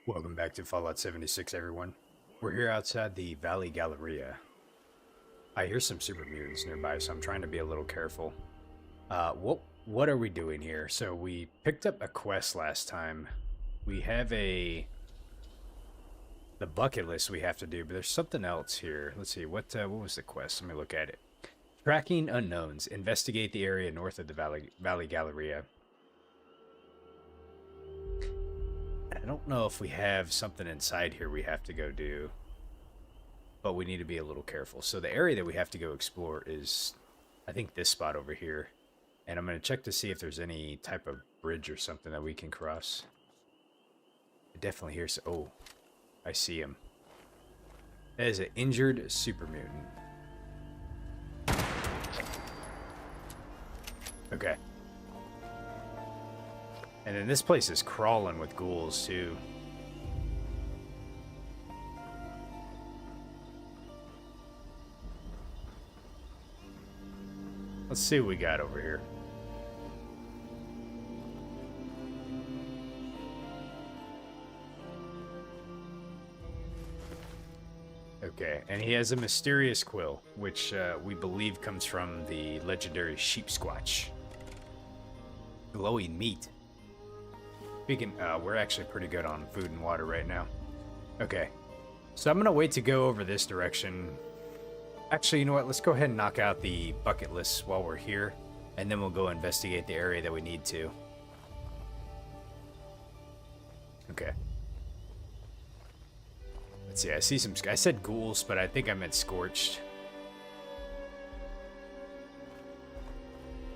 Welcome back to Fallout 76, everyone. We're here outside the Valley Galleria. I hear some super mutants nearby, so I'm trying to be a little careful. What are we doing here? So we picked up a quest last time. We have the bucket list we have to do, but there's something else here. Let's see, what was the quest? Let me look at it. Tracking unknowns. Investigate the area north of the Valley Galleria. I don't know if we have something inside here we have to go do, but we need to be a little careful. So the area that we have to go explore is, I think, this spot over here. And I'm going to check to see if there's any type of bridge or something that we can cross. I definitely hear some... Oh, I see him. That is an injured super mutant. Okay. And then this place is crawling with ghouls, too. Let's see what we got over here. Okay, and he has a mysterious quill, which we believe comes from the legendary sheep squatch. Glowing meat. Speaking, we're actually pretty good on food and water right now. Okay, so I'm gonna wait to go over this direction. Actually, you know what? Let's go ahead and knock out the bucket list while we're here, and then we'll go investigate the area that we need to. Okay. Let's see, I see some... I said ghouls, but I think I meant scorched.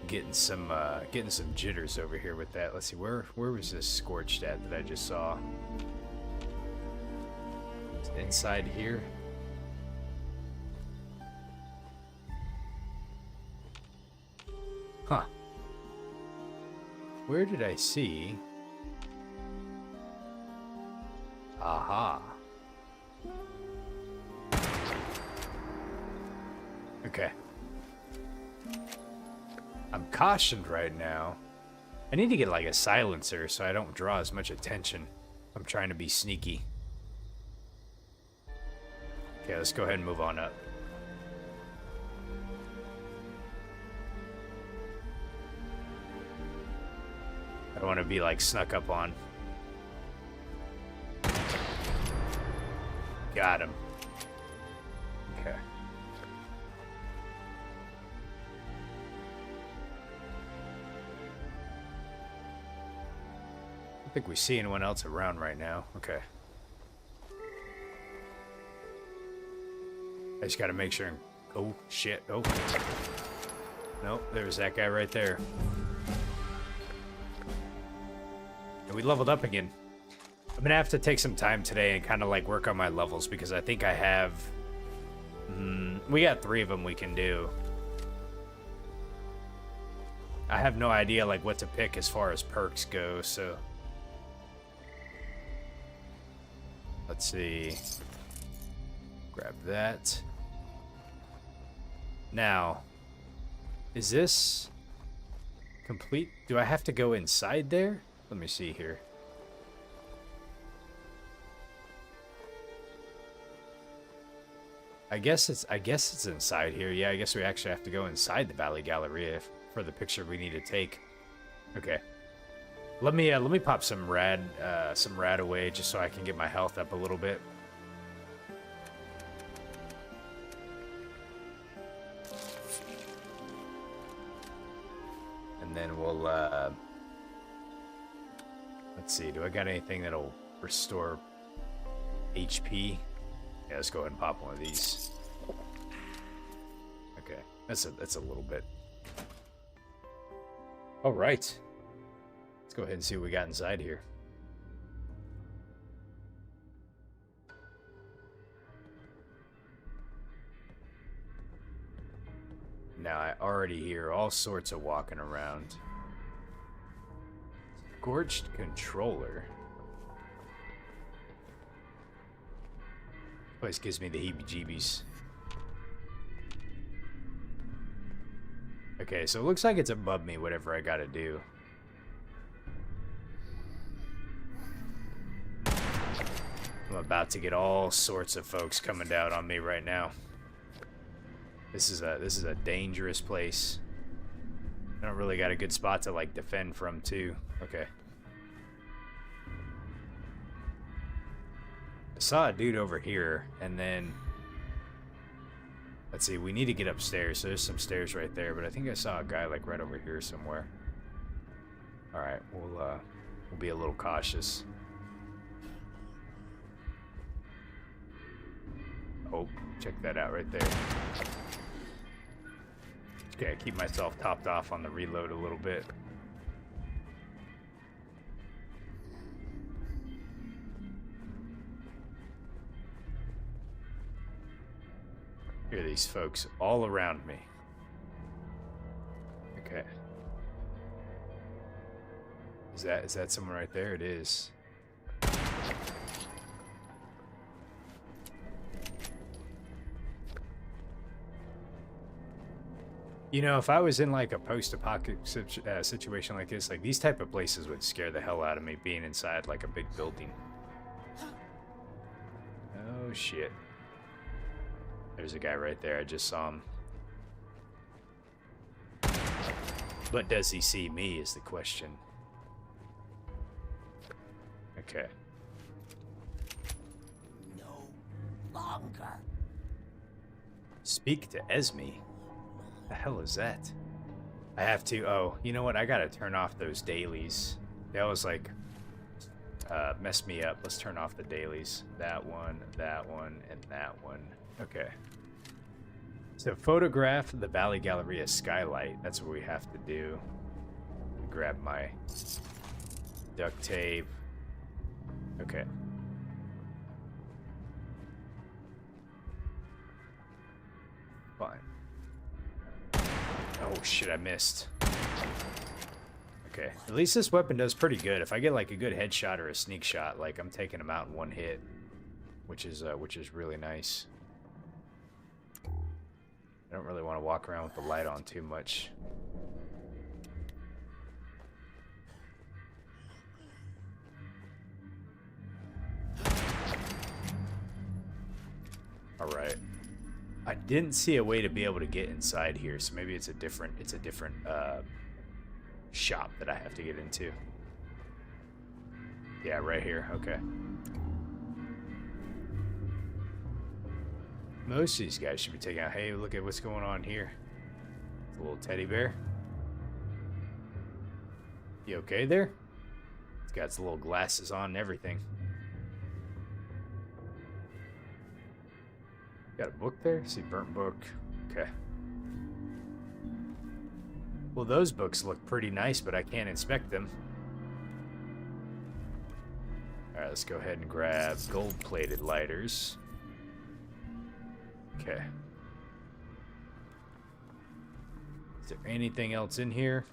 Getting some jitters over here with that. Let's see, where was this scorched at that I just saw? It's inside here. Huh. Where did I see? Aha. Okay. I'm cautioned right now. I need to get like a silencer so I don't draw as much attention. I'm trying to be sneaky. Okay, let's go ahead and move on up. I don't want to be like snuck up on. Got him. Okay. I don't think we see anyone else around right now. Okay. I just gotta make sure. Oh, shit. Oh. Nope, there's that guy right there. And we leveled up again. I'm gonna have to take some time today and kind of like work on my levels because I think I have... we got 3 of them we can do. I have no idea like what to pick as far as perks go, so... Let's see. Grab that. Now, is this complete? Do I have to go inside there? Let me see here. I guess it's inside here. Yeah, I guess we actually have to go inside the Valley Galleria for the picture we need to take. Okay. Let me pop some rad away just so I can get my health up a little bit. And then we'll let's see, do I got anything that'll restore HP? Yeah, let's go ahead and pop one of these. Okay, that's a little bit. All right. Let's go ahead and see what we got inside here. Now, I already hear all sorts of walking around. Scorched controller. Place gives me the heebie-jeebies. Okay, so it looks like it's above me, whatever I gotta do. I'm about to get all sorts of folks coming down on me right now. This is a dangerous place. I don't really got a good spot to like defend from too. Okay. I saw a dude over here, and then let's see, we need to get upstairs. So there's some stairs right there, but I think I saw a guy like right over here somewhere. All right, we'll be a little cautious. Oh, check that out right there. Okay, keep myself topped off on the reload a little bit. Hear these folks all around me. Okay. Is that someone right there? It is. You know, if I was in like a post-apocalyptic situation like this, like these type of places would scare the hell out of me, being inside like a big building. Oh shit. There's a guy right there, I just saw him. But does he see me is the question. Okay. No longer. Speak to Esme? The hell is that? I have to, oh, you know what? I gotta turn off those dailies. They always like mess me up. Let's turn off the dailies. That one, and that one. Okay. So photograph the Valley Galleria skylight. That's what we have to do. Grab my duct tape. Okay. Fine. Oh shit, I missed. Okay, at least this weapon does pretty good. If I get like a good headshot or a sneak shot, like I'm taking them out in one hit, which is really nice. I don't really want to walk around with the light on too much. All right. I didn't see a way to be able to get inside here, so maybe it's a different shop that I have to get into. Yeah, right here. Okay. Most of these guys should be taken out. Hey, look at what's going on here. It's a little teddy bear. You okay there? It's got its little glasses on and everything. Got a book there? See, burnt book. Okay. Well, those books look pretty nice, but I can't inspect them. Alright, let's go ahead and grab gold-plated lighters. Okay. Is there anything else in here?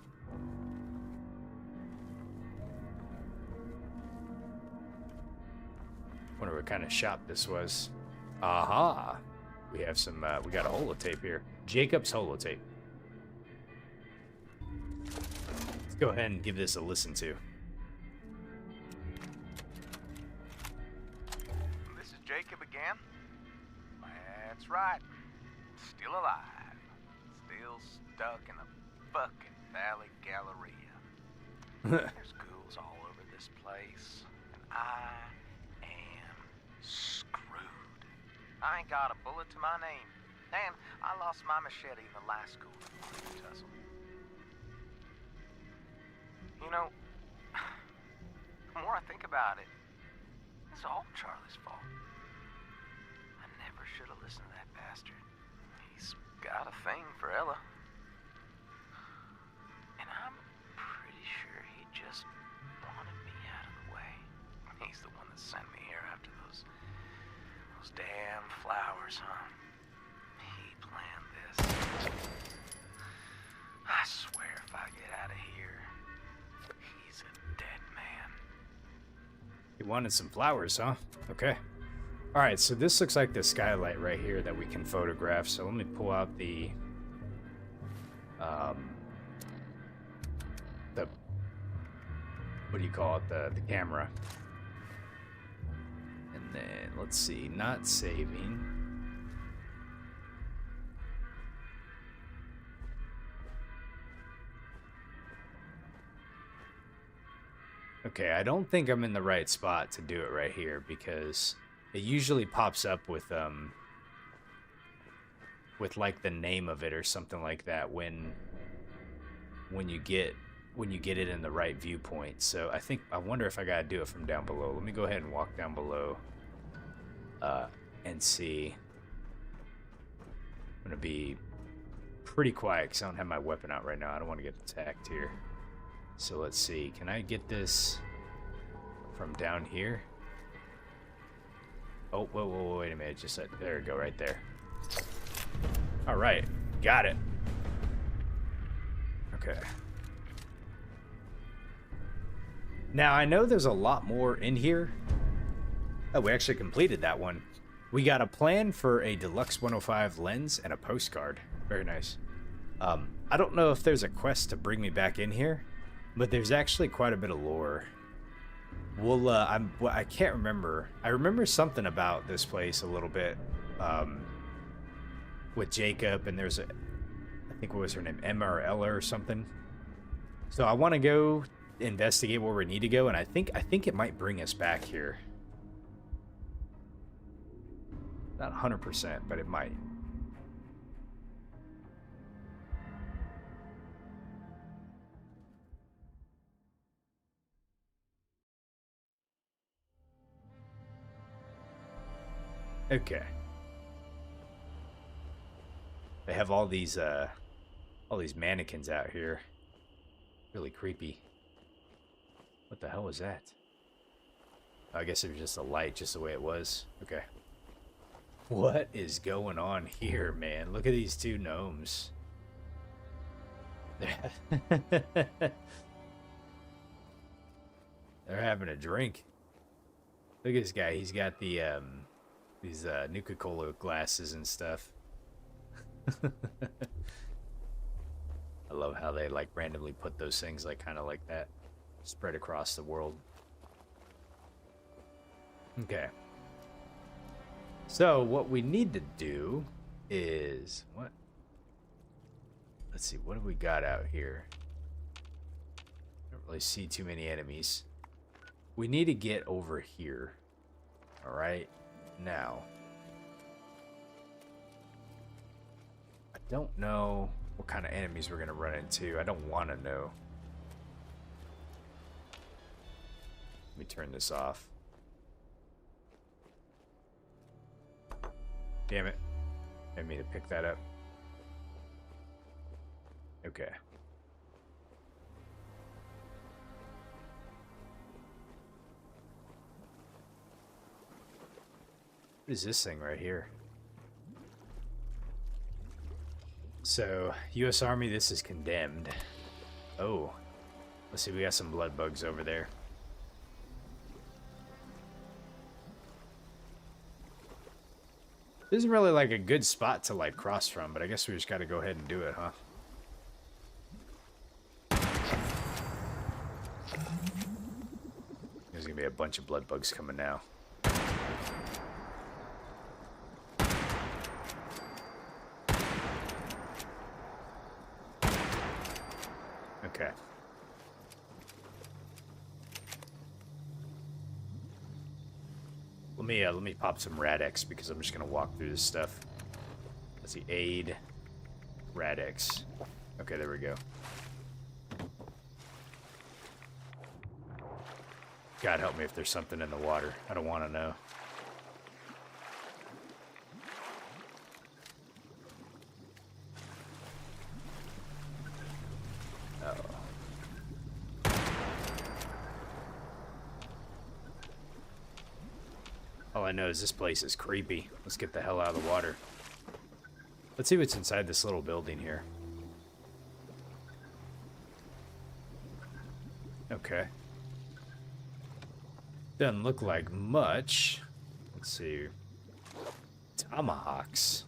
Wonder what kind of shop this was. Aha! We have some, we got a holotape here. Jacob's holotape. Let's go ahead and give this a listen to. This is Jacob again. That's right. Still alive. Still stuck in the fucking Valley Galleria. There's ghouls all over this place. And I am screwed. I ain't got a bullet to my name. And I lost my machete in the last school tussle. You know, the more I think about it, it's all Charlie's fault. I never should have listened to that bastard. He's got a thing for Ella. And I'm pretty sure he just wanted me out of the way. He's the one that sent me here after those damn flowers, huh? He planned this. I swear if I get out of here, he's a dead man. You wanted some flowers, huh? Okay. Alright, so this looks like the skylight right here that we can photograph. So let me pull out the what do you call it? The camera. And then let's see, not saving. Okay, I don't think I'm in the right spot to do it right here because it usually pops up with like the name of it or something like that when you get it in the right viewpoint. So I wonder if I gotta do it from down below. Let me go ahead and walk down below and see. I'm gonna be pretty quiet because I don't have my weapon out right now. I don't want to get attacked here. So let's see. Can I get this from down here? Oh, whoa, wait a minute. Just there we go, right there. All right, got it. Okay. Now I know there's a lot more in here. Oh, we actually completed that one. We got a plan for a deluxe 105 lens and a postcard. Very nice. I don't know if there's a quest to bring me back in here, but there's actually quite a bit of lore. Well, I can't remember. I remember something about this place a little bit, with Jacob, and there's I think what was her name, Emma or Ella or something. So I want to go investigate where we need to go, and I think it might bring us back here. Not 100%, but it might. Okay. They have all these mannequins out here. Really creepy. What the hell was that? I guess it was just a light, just the way it was. Okay. What is going on here, man? Look at these two gnomes. They're having a drink. Look at this guy. He's got the these Nuka-Cola glasses and stuff. I love how they like randomly put those things like kind of like that spread across the world. Okay. So what we need to do is what? Let's see, what have we got out here? Don't really see too many enemies. We need to get over here. All right. Now, I don't know what kind of enemies we're going to run into. I don't want to know. Let me turn this off. Damn it. I didn't mean to pick that up. Okay. What is this thing right here? So, U.S. Army, this is condemned. Oh. Let's see, we got some blood bugs over there. This isn't really like a good spot to like cross from, but I guess we just got to go ahead and do it, huh? There's gonna be a bunch of blood bugs coming now. Okay. Let me pop some Radix because I'm just gonna walk through this stuff. Let's see, aid, Radix. Okay, there we go. God help me if there's something in the water. I don't want to know. All I know is this place is creepy. Let's get the hell out of the water. Let's see what's inside this little building here. Okay. Doesn't look like much. Let's see. Tomahawks.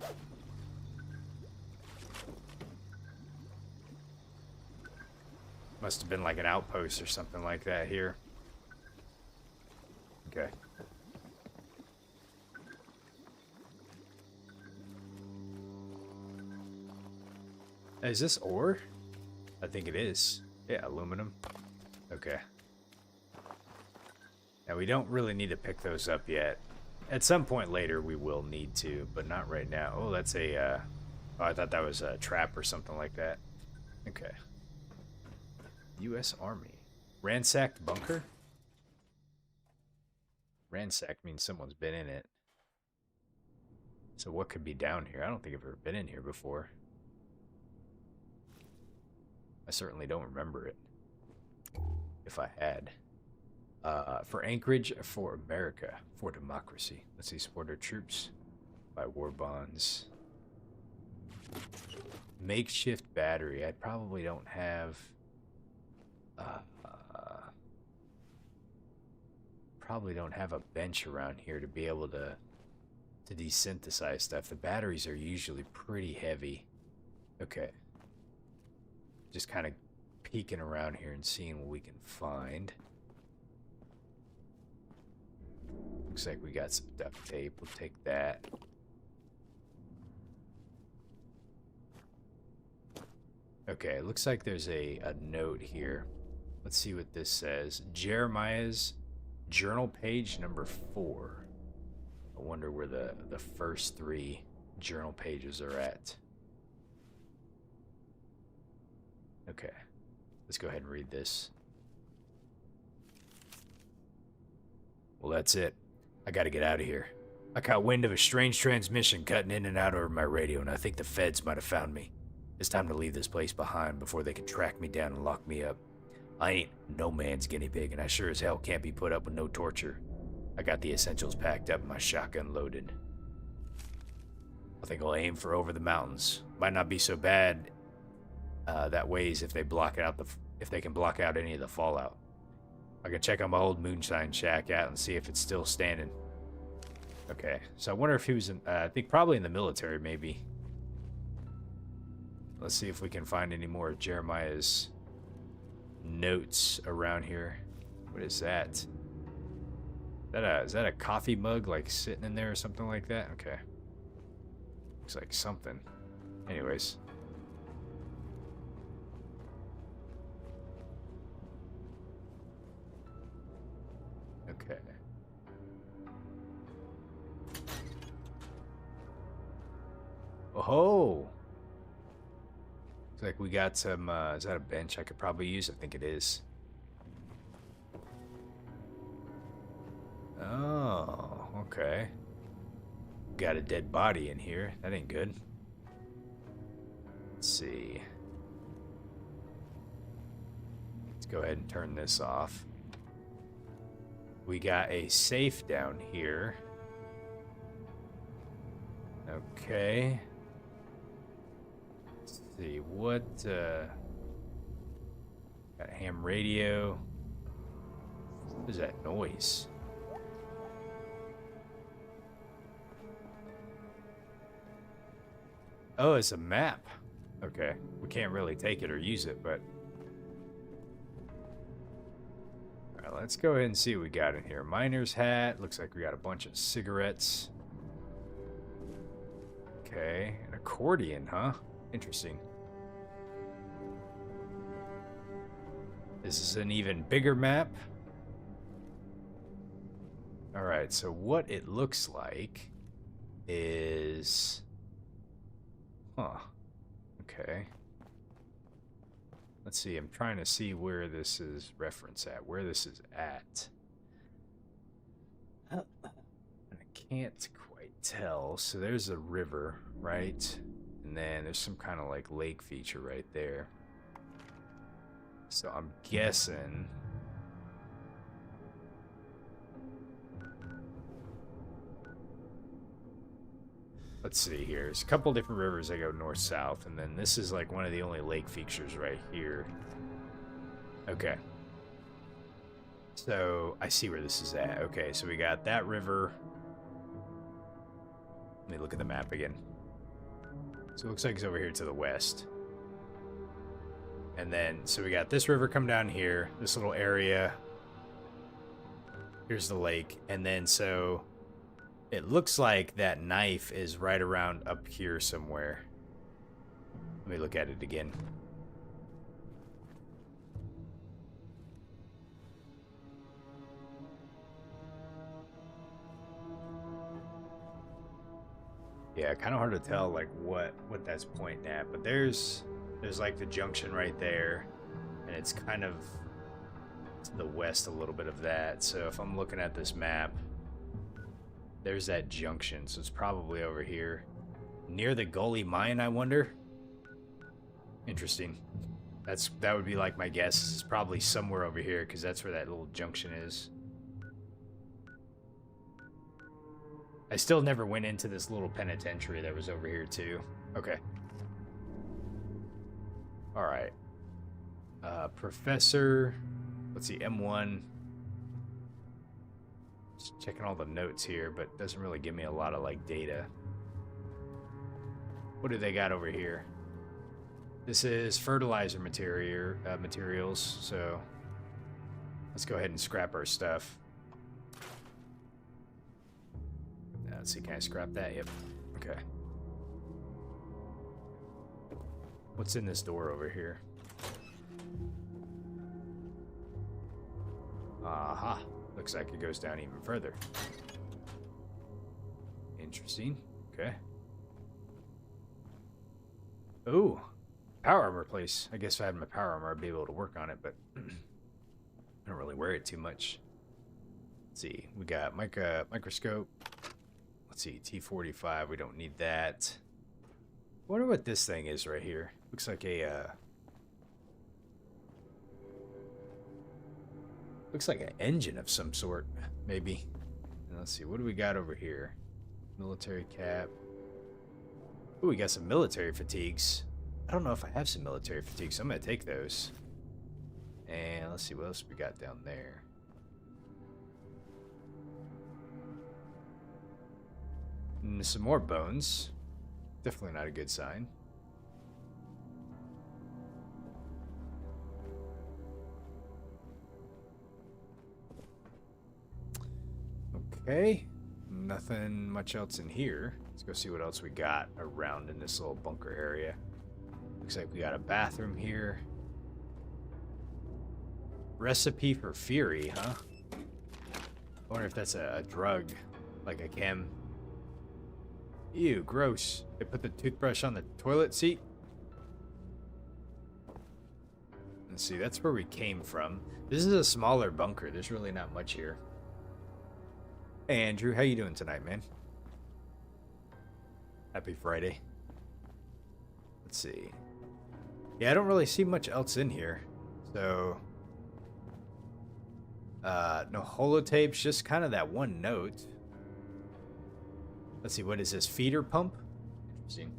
Must have been like an outpost or something like that here. Okay. Is this ore? I think it is. Yeah, aluminum. Okay. Now, we don't really need to pick those up yet. At some point later, we will need to, but not right now. Oh, that's a... oh, I thought that was a trap or something like that. Okay. U.S. Army. Ransacked bunker? Ransacked means someone's been in it. So what could be down here? I don't think I've ever been in here before. I certainly don't remember it. If I had. For Anchorage, for America, for democracy. Let's see, support our troops. Buy war bonds. Makeshift battery. I probably don't have... probably don't have a bench around here to be able to desynthesize stuff. The batteries are usually pretty heavy. Okay. Just kind of peeking around here and seeing what we can find. Looks like we got some duct tape. We'll take that. Okay, looks like there's a note here. Let's see what this says. Jeremiah's journal page number 4. I wonder where the first 3 journal pages are at. Okay, let's go ahead and read this. Well, that's it. I gotta get out of here. I caught wind of a strange transmission cutting in and out over my radio, and I think the feds might have found me. It's time to leave this place behind before they can track me down and lock me up. I ain't no man's guinea pig, and I sure as hell can't be put up with no torture. I got the essentials packed up and my shotgun loaded. I think I'll aim for over the mountains. Might not be so bad that ways if they if they can block out any of the fallout. I can check on my old moonshine shack out and see if it's still standing. Okay, so I wonder if he was in, I think probably in the military, maybe. Let's see if we can find any more of Jeremiah's notes around here. What is that? Is that a coffee mug, like, sitting in there or something like that? Okay. Looks like something. Anyways. Okay. Oh! Looks like we got some, is that a bench I could probably use? I think it is. Oh, okay. Got a dead body in here. That ain't good. Let's see. Let's go ahead and turn this off. We got a safe down here. Okay. Let's see, what, got a ham radio. What is that noise? Oh, it's a map. Okay. We can't really take it or use it, but... Alright, let's go ahead and see what we got in here. Miner's hat. Looks like we got a bunch of cigarettes. Okay. An accordion, huh? Interesting. This is an even bigger map. Alright, so what it looks like is... Huh. Okay. Let's see, I'm trying to see where this is referenced at, where this is at. I can't quite tell. So there's a river, right? And then there's some kind of like lake feature right there. So I'm guessing... Let's see here. There's a couple different rivers that go north-south, and then this is like one of the only lake features right here. Okay. So, I see where this is at. Okay, so we got that river. Let me look at the map again. So it looks like it's over here to the west. And then, so we got this river come down here, this little area. Here's the lake, and then so... It looks like that knife is right around up here somewhere. Let me look at it again. Yeah, kind of hard to tell like what that's pointing at, but there's like the junction right there, and it's kind of to the west a little bit of that. So if I'm looking at this map, there's that junction, so it's probably over here near the Gully Mine, I wonder. Interesting. That would be like my guess. It's probably somewhere over here because that's where that little junction is. I still never went into this little penitentiary that was over here too. Okay. All right. Professor, let's see, M1. Just checking all the notes here, but doesn't really give me a lot of like data. What do they got over here? This is fertilizer materials, so let's go ahead and scrap our stuff. Let's see, can I scrap that? Yep. Okay. What's in this door over here? Aha. Looks like it goes down even further. Interesting. Okay. Ooh. Power armor place. I guess if I had my power armor, I'd be able to work on it, but I don't really wear it too much. Let's see. We got microscope. Let's see, T45, we don't need that. I wonder what this thing is right here. Looks like a, looks like an engine of some sort, maybe. And let's see, what do we got over here? Military cap. Ooh, we got some military fatigues. I don't know if I have some military fatigues, so I'm gonna take those. And let's see, what else we got down there? And some more bones. Definitely not a good sign. Okay. Nothing much else in here. Let's go see what else we got around in this little bunker area. Looks like we got a bathroom here. Recipe for Fury, huh? I wonder if that's a drug, like a C.A.M.P. Ew, gross. They put the toothbrush on the toilet seat. Let's see, that's where we came from. This is a smaller bunker. There's really not much here. Hey, Andrew, how you doing tonight, man? Happy Friday. Let's see. Yeah, I don't really see much else in here. So, no holotapes, just kind of that one note. Let's see, what is this? Feeder pump? Interesting.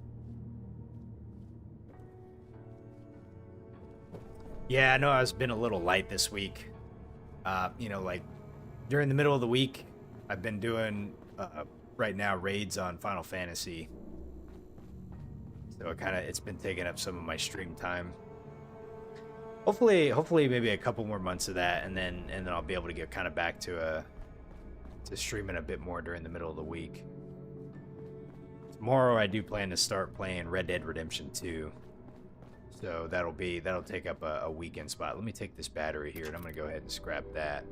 Yeah, I know I've been a little light this week. You know, like during the middle of the week, I've been doing right now raids on Final Fantasy. So it's been taking up some of my stream time. Hopefully maybe a couple more months of that, and then I'll be able to get kind of back to streaming a bit more during the middle of the week. Tomorrow I do plan to start playing Red Dead Redemption 2. So that'll take up a weekend spot. Let me take this battery here and I'm gonna go ahead and scrap that.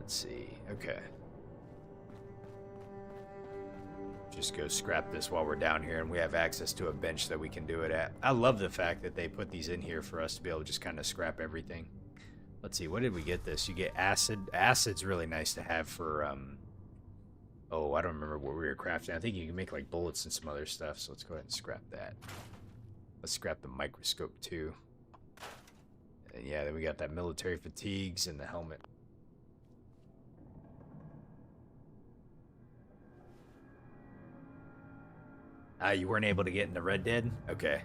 Let's see. Okay. Just go scrap this while we're down here and we have access to a bench that we can do it at. I love the fact that they put these in here for us to be able to just kind of scrap everything. Let's see, what did we get this? You get acid. Acid's really nice to have for oh, I don't remember what we were crafting. I think you can make like bullets and some other stuff, so let's go ahead and scrap that. Let's scrap the microscope too. And yeah, then we got that military fatigues and the helmet. You weren't able to get into Red Dead? Okay.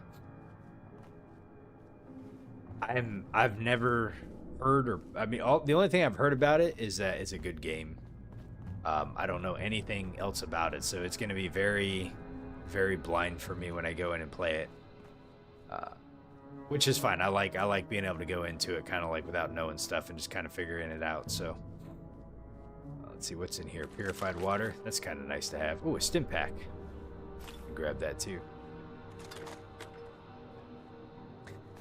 I've never heard the only thing I've heard about it is that it's a good game. I don't know anything else about it, so it's going to be very, very blind for me when I go in and play it. Which is fine. I like being able to go into it kind of like without knowing stuff and just kind of figuring it out. So let's see what's in here. Purified water. That's kind of nice to have. Oh, a stim pack. Grab that too.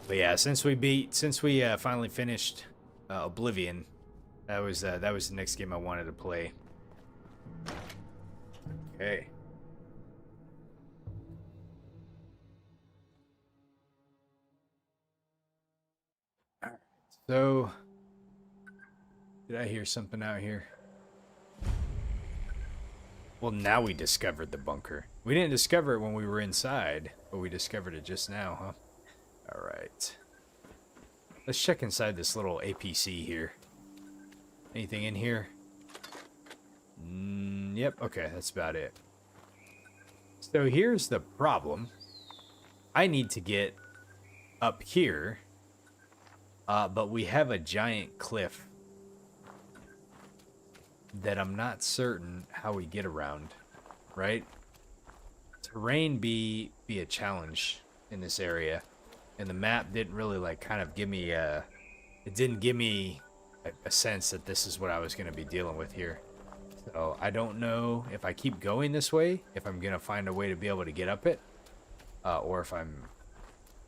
But yeah, since we finally finished Oblivion, that was the next game I wanted to play. Okay. All right. So, did I hear something out here? Well, now we discovered the bunker. We didn't discover it when we were inside, but we discovered it just now, huh? All right. Let's check inside this little APC here. Anything in here? Yep, okay, that's about it. So here's the problem. I need to get up here, but we have a giant cliff that I'm not certain how we get around, right? Terrain be a challenge in this area, and the map didn't really like kind of give me it didn't give me a sense that this is what I was going to be dealing with here. So I don't know if I keep going this way, if I'm going to find a way to be able to get up it, or if I'm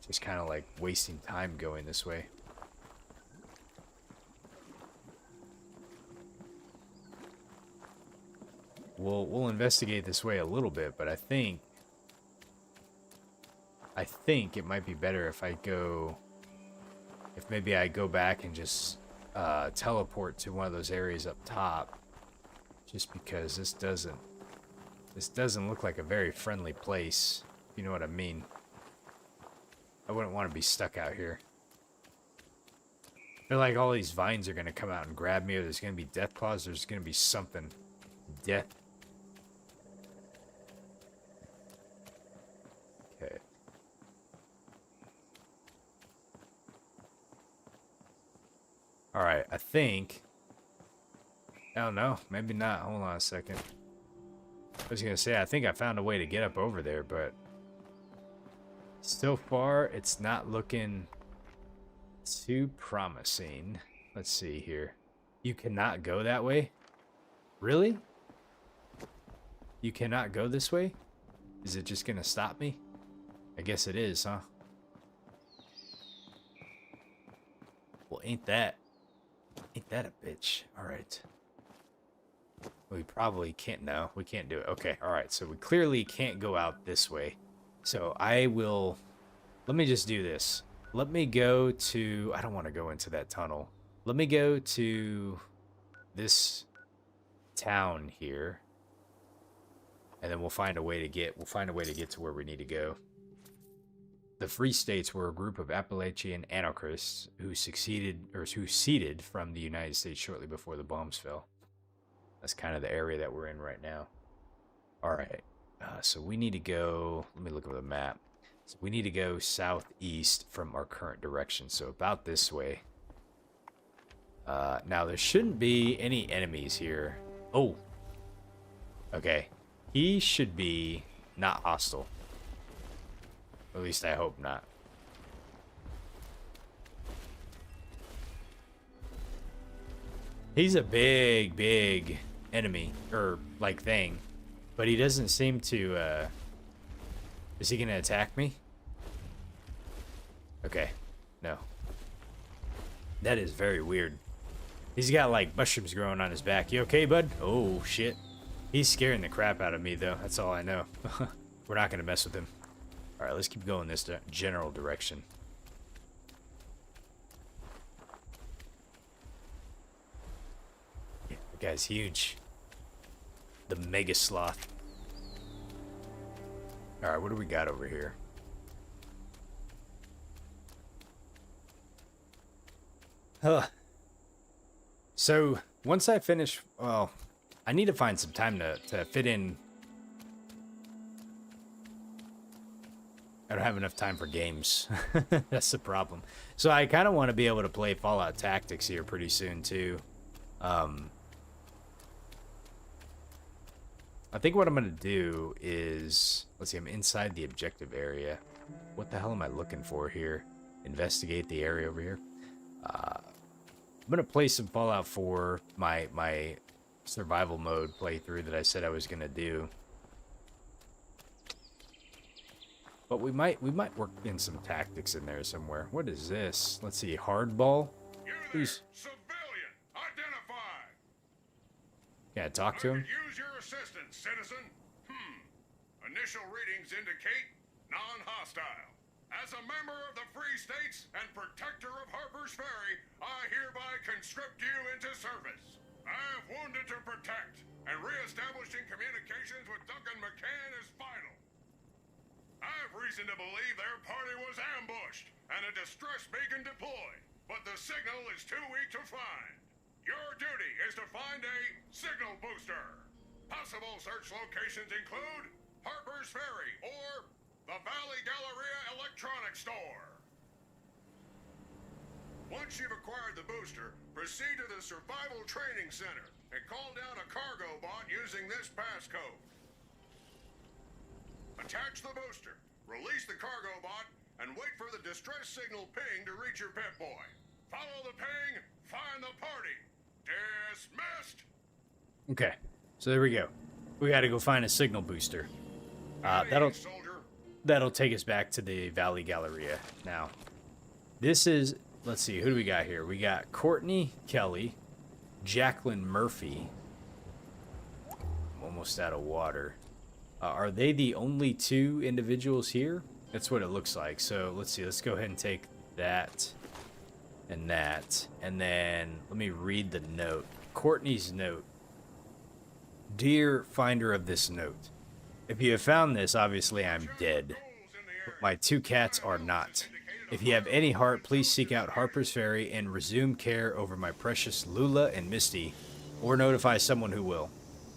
just kind of like wasting time going this way. We'll investigate this way a little bit, but I think it might be better if maybe I go back and just teleport to one of those areas up top, just because this doesn't look like a very friendly place, if you know what I mean. I wouldn't want to be stuck out here. I feel like all these vines are going to come out and grab me, or there's going to be death claws, there's going to be something. Death. Okay. Alright, I think... Oh, no, maybe not. Hold on a second. I was going to say, I think I found a way to get up over there, but... So far, it's not looking too promising. Let's see here. You cannot go that way? Really? You cannot go this way? Is it just going to stop me? I guess it is, huh? Well, ain't that a bitch? Alright. We probably can't. No, we can't do it. Okay, alright. So we clearly can't go out this way. So I will... Let me just do this. Let me go to... I don't want to go into that tunnel. Let me go to this town here. And then we'll find a way to get to where we need to go. The Free States were a group of Appalachian anarchists who seceded from the United States shortly before the bombs fell. That's kind of the area that we're in right now. All right, so we need to go. Let me look at the map. So we need to go southeast from our current direction. So about this way. Now there shouldn't be any enemies here. Oh. Okay. He should be not hostile. At least I hope not. He's a big enemy, or like thing. But he doesn't seem to, is he gonna attack me? Okay, no. That is very weird. He's got like mushrooms growing on his back. You okay, bud? Oh, shit. He's scaring the crap out of me, though. That's all I know. We're not gonna mess with him. Alright, let's keep going this general direction. Yeah, the guy's huge. The Mega Sloth. Alright, what do we got over here? Huh. So, once I finish... Well, I need to find some time to fit in... I don't have enough time for games. That's the problem. So I kind of want to be able to play Fallout Tactics here pretty soon, too. I think what I'm going to do is... Let's see, I'm inside the objective area. What the hell am I looking for here? Investigate the area over here. I'm going to play some Fallout 4, my survival mode playthrough that I said I was going to do. But we might work in some tactics in there somewhere. What is this? Let's see. Hardball. You there, Who's? civilian, identify. Can I talk to him? Use your assistance, citizen. Initial readings indicate non-hostile. As a member of the Free States and protector of Harper's Ferry, I hereby conscript you into service. I have wounded to protect, and re-establishing communications with Duncan McCann is vital. I have reason to believe their party was ambushed and a distress beacon deployed, but the signal is too weak to find. Your duty is to find a signal booster. Possible search locations include Harper's Ferry or the Valley Galleria Electronics Store. Once you've acquired the booster, proceed to the Survival Training Center and call down a cargo bot using this passcode. Attach the booster, release the cargo bot, and wait for the distress signal ping to reach your pit boy. Follow the ping, find the party. Dismissed! Okay, so there we go. We got to go find a signal booster. That'll take us back to the Valley Galleria. Now, this is, let's see, who do we got here? We got Courtney Kelly, Jacqueline Murphy. I'm almost out of water. Are they the only two individuals here? That's what it looks like. So let's see. Let's go ahead and take that and that. And then let me read the note. Courtney's note. Dear finder of this note, if you have found this, obviously I'm dead. But my two cats are not. If you have any heart, please seek out Harper's Ferry and resume care over my precious Lula and Misty, or notify someone who will.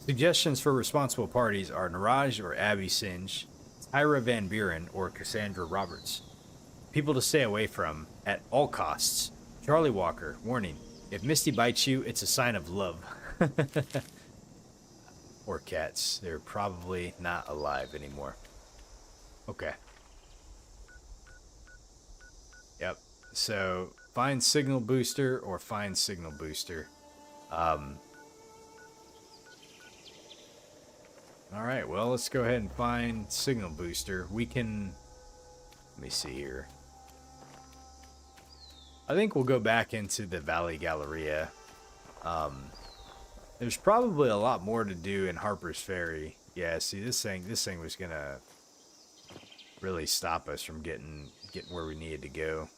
Suggestions for responsible parties are Niraj or Abby Singe, Tyra Van Buren, or Cassandra Roberts. People to stay away from at all costs. Charlie Walker, warning, if Misty bites you, it's a sign of love. Or cats. They're probably not alive anymore. Okay. Yep. So, find signal booster or find signal booster. Alright, well, let's go ahead and find signal booster. We can... Let me see here. I think we'll go back into the Valley Galleria. There's probably a lot more to do in Harper's Ferry. Yeah, see, this thing was gonna really stop us from getting where we needed to go.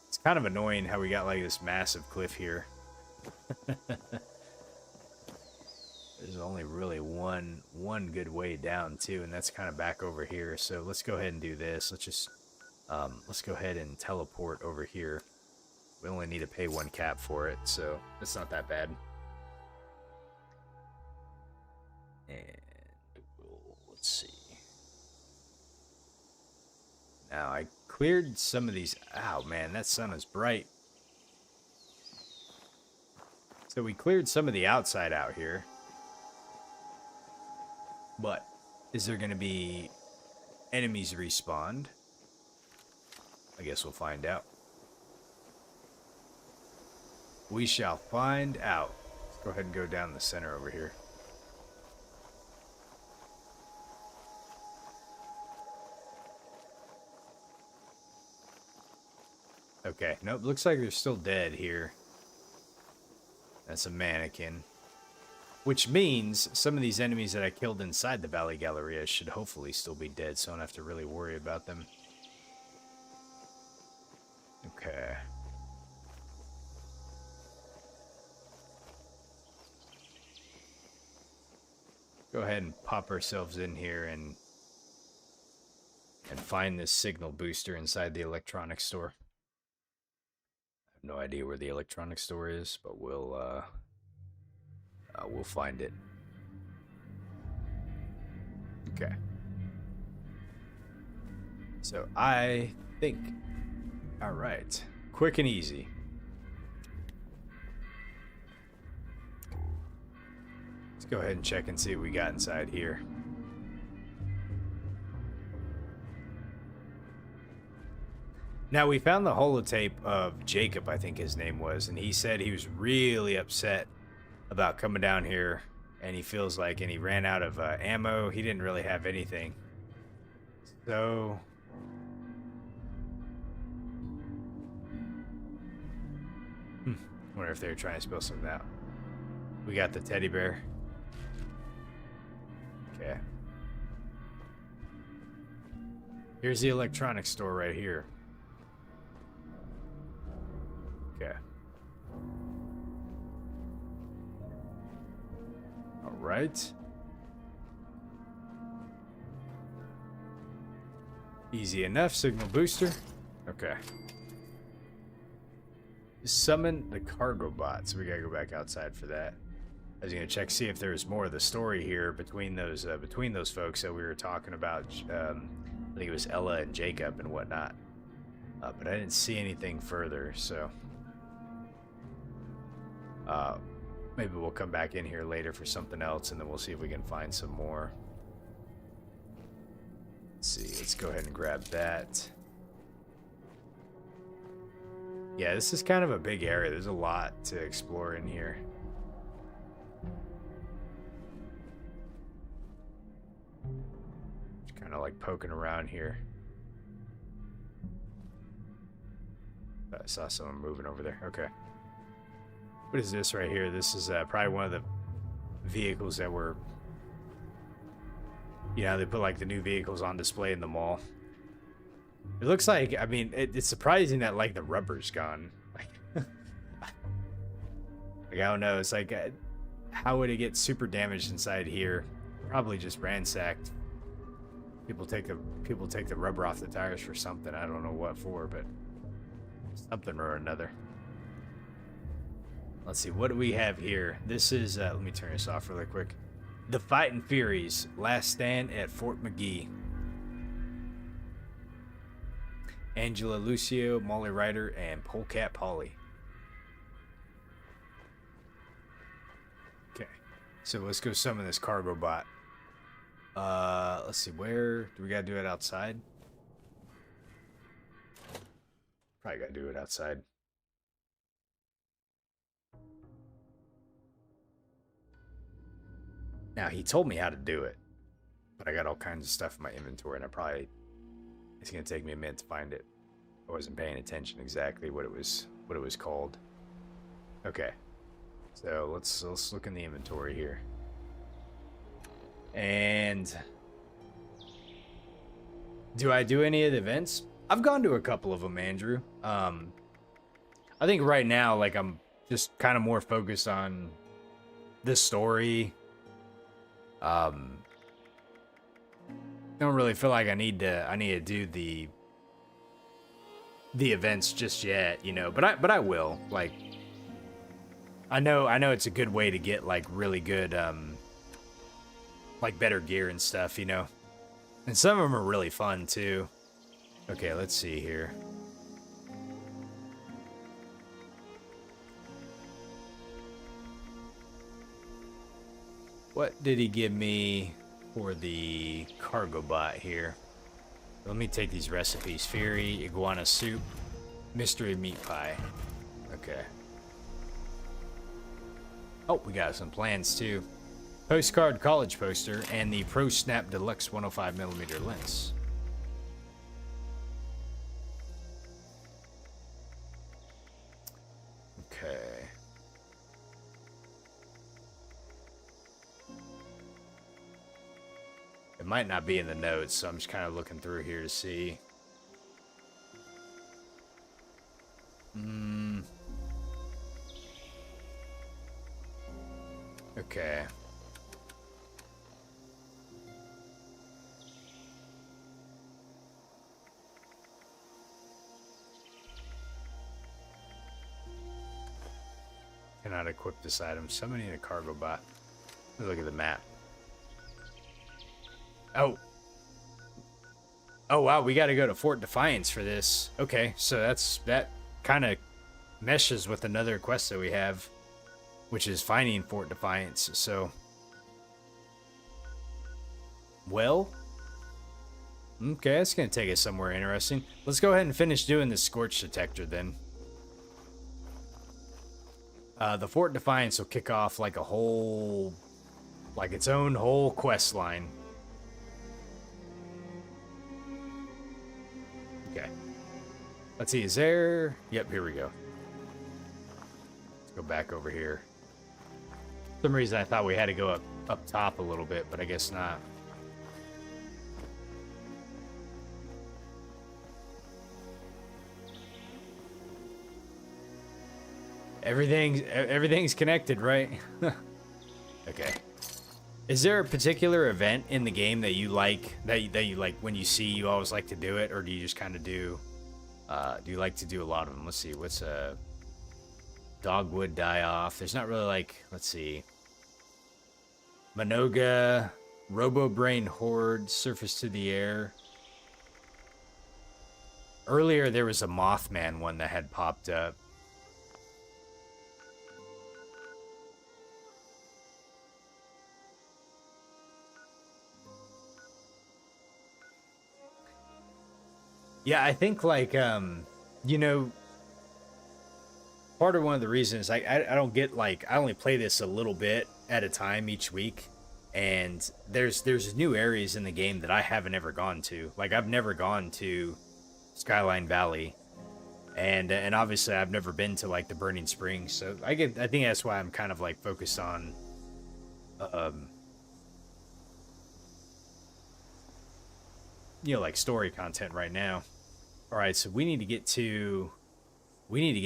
It's kind of annoying how we got like this massive cliff here. There's only really one good way down too, and that's kind of back over here. So let's go ahead and do this. Let's go ahead and teleport over here. We only need to pay 1 cap for it, so it's not that bad. And let's see. Now I cleared some of these. Ow, man, that sun is bright. So we cleared some of the outside out here. But is there going to be enemies respawned? I guess we'll find out. We shall find out. Let's go ahead and go down the center over here. Okay, nope, looks like they're still dead here. That's a mannequin. Which means some of these enemies that I killed inside the Valley Galleria should hopefully still be dead, so I don't have to really worry about them. Okay. Go ahead and pop ourselves in here and find this signal booster inside the electronics store. I have no idea where the electronics store is, but we'll find it. Okay. So I think, all right, quick and easy. Let's go ahead and check and see what we got inside here. Now, we found the holotape of Jacob, I think his name was, and he said he was really upset about coming down here, and he feels like, and he ran out of ammo. He didn't really have anything. So... wonder if they were trying to spill something out. We got the teddy bear. Okay. Here's the electronics store right here. Okay. All right. Easy enough. Signal booster. Okay. Summon the cargo bot. So we gotta go back outside for that. I was gonna check see if there's more of the story here between those folks that we were talking about. I think it was Ella and Jacob and whatnot. But I didn't see anything further. So maybe we'll come back in here later for something else, and then we'll see if we can find some more. Let's see. Let's go ahead and grab that. Yeah, this is kind of a big area. There's a lot to explore in here. Just kind of like poking around here. I saw someone moving over there. Okay. What is this right here? This is probably one of the vehicles that were... You know, they put like the new vehicles on display in the mall. It looks like, I mean, it's surprising that, like, the rubber's gone. Like, I don't know. It's like, how would it get super damaged inside here? Probably just ransacked. People take the rubber off the tires for something. I don't know what for, but something or another. Let's see. What do we have here? This is, let me turn this off really quick. The Fightin' Furies. Last stand at Fort McGee. Angela Lucio, Molly Ryder, and Polecat Polly. Okay, so let's go summon this cargo bot. Let's see, where do we gotta do it outside? Probably gotta do it outside. Now, he told me how to do it, but I got all kinds of stuff in my inventory, and it's gonna take me a minute to find it. I wasn't paying attention exactly what it was called. Okay, so let's look in the inventory here. And do I do any of the events? I've gone to a couple of them, Andrew. I think right now, like, I'm just kind of more focused on the story. Don't really feel like I need to do the events just yet, you know, but I will. Like, I know it's a good way to get like really good like better gear and stuff, you know. And some of them are really fun too. Okay, let's see here. What did he give me for the cargo bot here? Let me take these recipes. Fury, iguana soup, mystery meat pie. Okay. Oh, we got some plans too. Postcard college poster and the Pro Snap Deluxe 105mm lens. Okay. It might not be in the notes, so I'm just kind of looking through here to see. Okay. Cannot equip this item. Summoning a cargo bot. Let me look at the map. Oh. Oh, wow. We got to go to Fort Defiance for this. Okay, so that kind of meshes with another quest that we have, which is finding Fort Defiance. So, well, okay, that's going to take us somewhere interesting. Let's go ahead and finish doing the Scorch Detector then. The Fort Defiance will kick off like a whole, like its own whole quest line. Let's see, is there... Yep, here we go. Let's go back over here. For some reason I thought we had to go up top a little bit, but I guess not. Everything's connected, right? Okay. Is there a particular event in the game that you like, that you like when you see, you always like to do it, or do you just kind of do you like to do a lot of them? Let's see, what's Dogwood Die Off? There's not really like, let's see. Minoga, Robo-Brain Horde, Surface to the Air. Earlier there was a Mothman one that had popped up. Yeah, I think like you know, part of one of the reasons I don't get, like, I only play this a little bit at a time each week, and there's new areas in the game that I haven't ever gone to. Like, I've never gone to Skyline Valley, and obviously I've never been to like the Burning Springs. So I think that's why I'm kind of like focused on you know, like story content right now. All right, so we need to get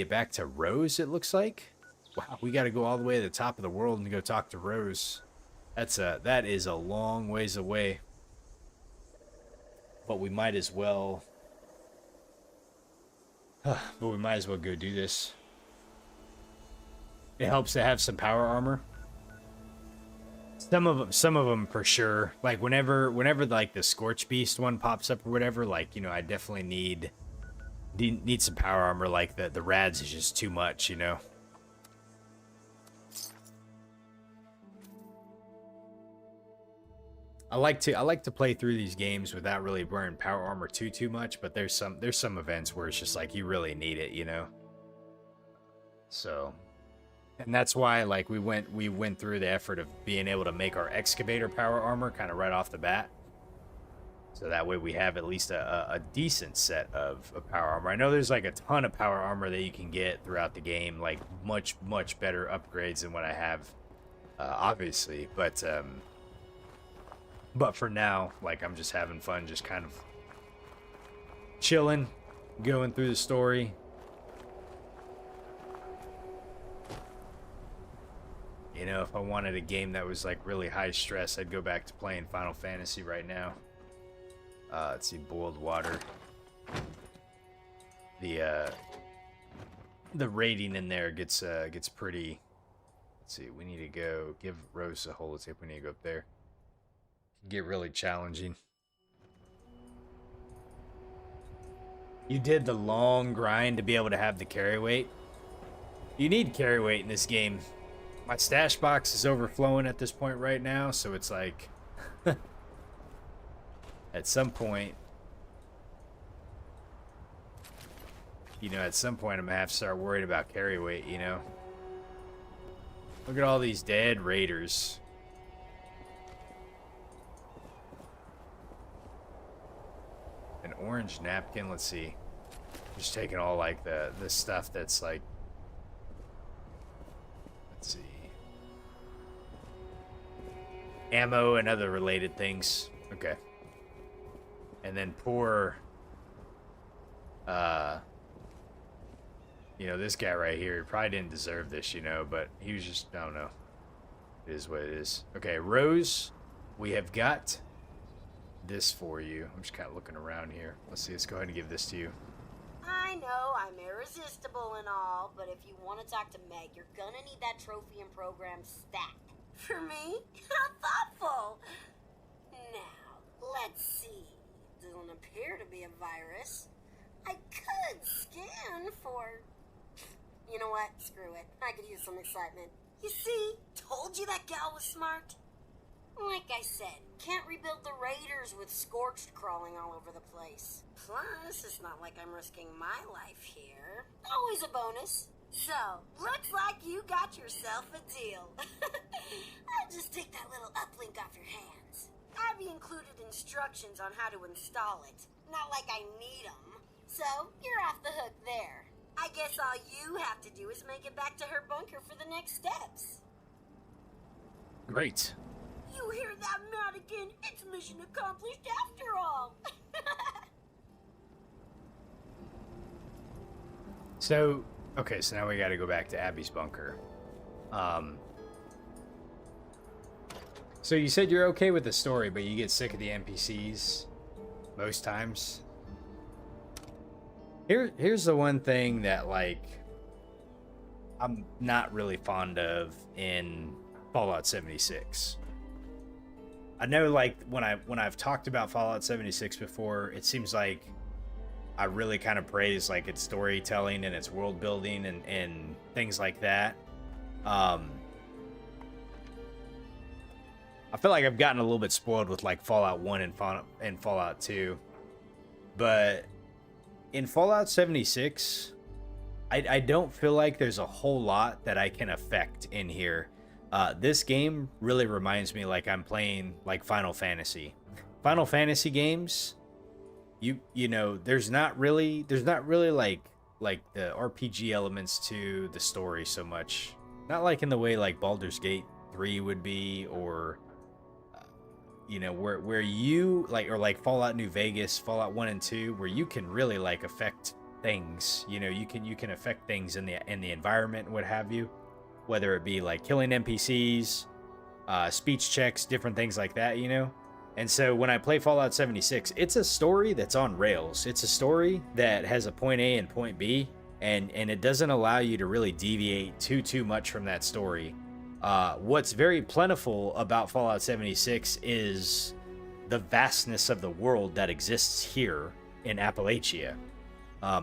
back to Rose, it looks like. Wow, we got to go all the way to the top of the world and go talk to Rose. That is a long ways away. But we might as well go do this. It helps to have some power armor. Some of them for sure. Like whenever like the Scorch Beast one pops up or whatever, like, you know, I definitely need some power armor. Like the Rads is just too much, you know. I like to play through these games without really wearing power armor too much, but there's some events where it's just like you really need it, you know. So, and that's why like we went through the effort of being able to make our excavator power armor kind of right off the bat, so that way we have at least a decent set of power armor. I know there's like a ton of power armor that you can get throughout the game, like much better upgrades than what I have, obviously, but for now, like, I'm just having fun, just kind of chilling, going through the story. You know, if I wanted a game that was like really high stress, I'd go back to playing Final Fantasy right now. Let's see, boiled water. The rating in there gets pretty. Let's see, we need to go give Rose a holotape. We need to go up there. Get really challenging. You did the long grind to be able to have the carry weight. You need carry weight in this game. My stash box is overflowing at this point right now, so it's like at some point, you know, I'm gonna have to start worrying about carry weight, you know. Look at all these dead raiders. An orange napkin, let's see. Just taking all like the stuff that's like, let's see, ammo and other related things. Okay. And then pour you know, this guy right here probably didn't deserve this, you know, but he was just, I don't know. It is what it is. Okay, Rose, we have got this for you. I'm just kind of looking around here. Let's see, let's go ahead and give this to you. I know I'm irresistible and all, but if you want to talk to Meg, you're gonna need that trophy and program stack. For me? How thoughtful! Now, let's see. Doesn't appear to be a virus. I could scan for... You know what? Screw it. I could use some excitement. You see? Told you that gal was smart. Like I said, can't rebuild the raiders with Scorched crawling all over the place. Plus, it's not like I'm risking my life here. Always a bonus. So, looks like you got yourself a deal. I'll just take that little uplink off your hands. Abby included instructions on how to install it. Not like I need them. So, you're off the hook there. I guess all you have to do is make it back to her bunker for the next steps. Great. You hear that, Madigan? It's mission accomplished after all. So, okay, so now we got to go back to Abby's bunker. So you said you're okay with the story, but you get sick of the NPCs most times. Here's the one thing that, like, I'm not really fond of in Fallout 76. I know, like, when I've talked about Fallout 76 before, it seems like I really kind of praise, like, its storytelling and its world building and things like that. I feel like I've gotten a little bit spoiled with, like, Fallout 1 and Fallout 2. But in Fallout 76, I don't feel like there's a whole lot that I can affect in here. This game really reminds me like I'm playing, like, Final Fantasy. Final Fantasy games, you know, there's not really like the RPG elements to the story so much. Not like in the way like Baldur's Gate 3 would be, or you know, where you like, or like Fallout New Vegas, Fallout 1 and 2, where you can really like affect things. You know, you can affect things in the environment and what have you, whether it be like killing NPCs, speech checks, different things like that, you know. And so when I play Fallout 76, it's a story that's on rails. It's a story that has a point A and point B, and it doesn't allow you to really deviate too much from that story. What's very plentiful about Fallout 76 is the vastness of the world that exists here in Appalachia.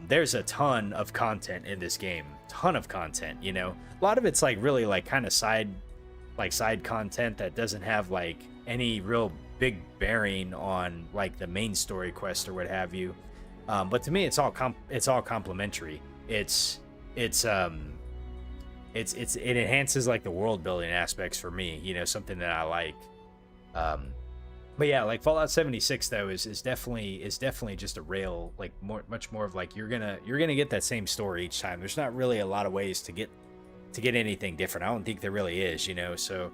There's a ton of content in this game. Ton of content, you know. A lot of it's like really like kind of side content that doesn't have like any real big bearing on like the main story quest or what have you. But to me, it's all complementary. It enhances like the world building aspects for me, you know, something that I like. But yeah, like Fallout 76 though is definitely just a rail, like much more of like you're gonna get that same story each time. There's not really a lot of ways to get anything different. I don't think there really is, you know. So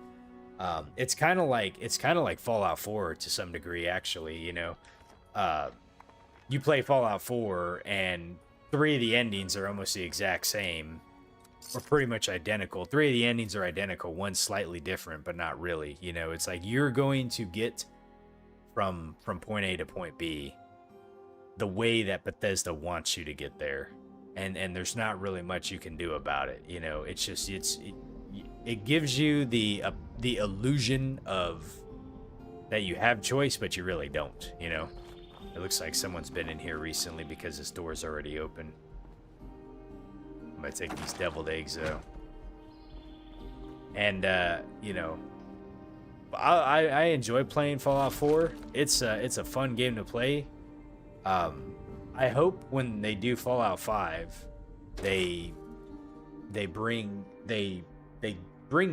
it's kind of like Fallout 4 to some degree, actually, you know. You play Fallout 4 and 3 of the endings are almost the exact same, or pretty much identical. 3 of the endings are identical, one's slightly different, but not really, you know. It's like you're going to get from point A to point B the way that Bethesda wants you to get there, and there's not really much you can do about it, you know. It's just it gives you the illusion of that you have choice, but you really don't, you know. It looks like someone's been in here recently because this door's already open. I'm gonna take these deviled eggs though, and you know, I enjoy playing Fallout 4. It's a fun game to play. I hope when they do Fallout 5, they bring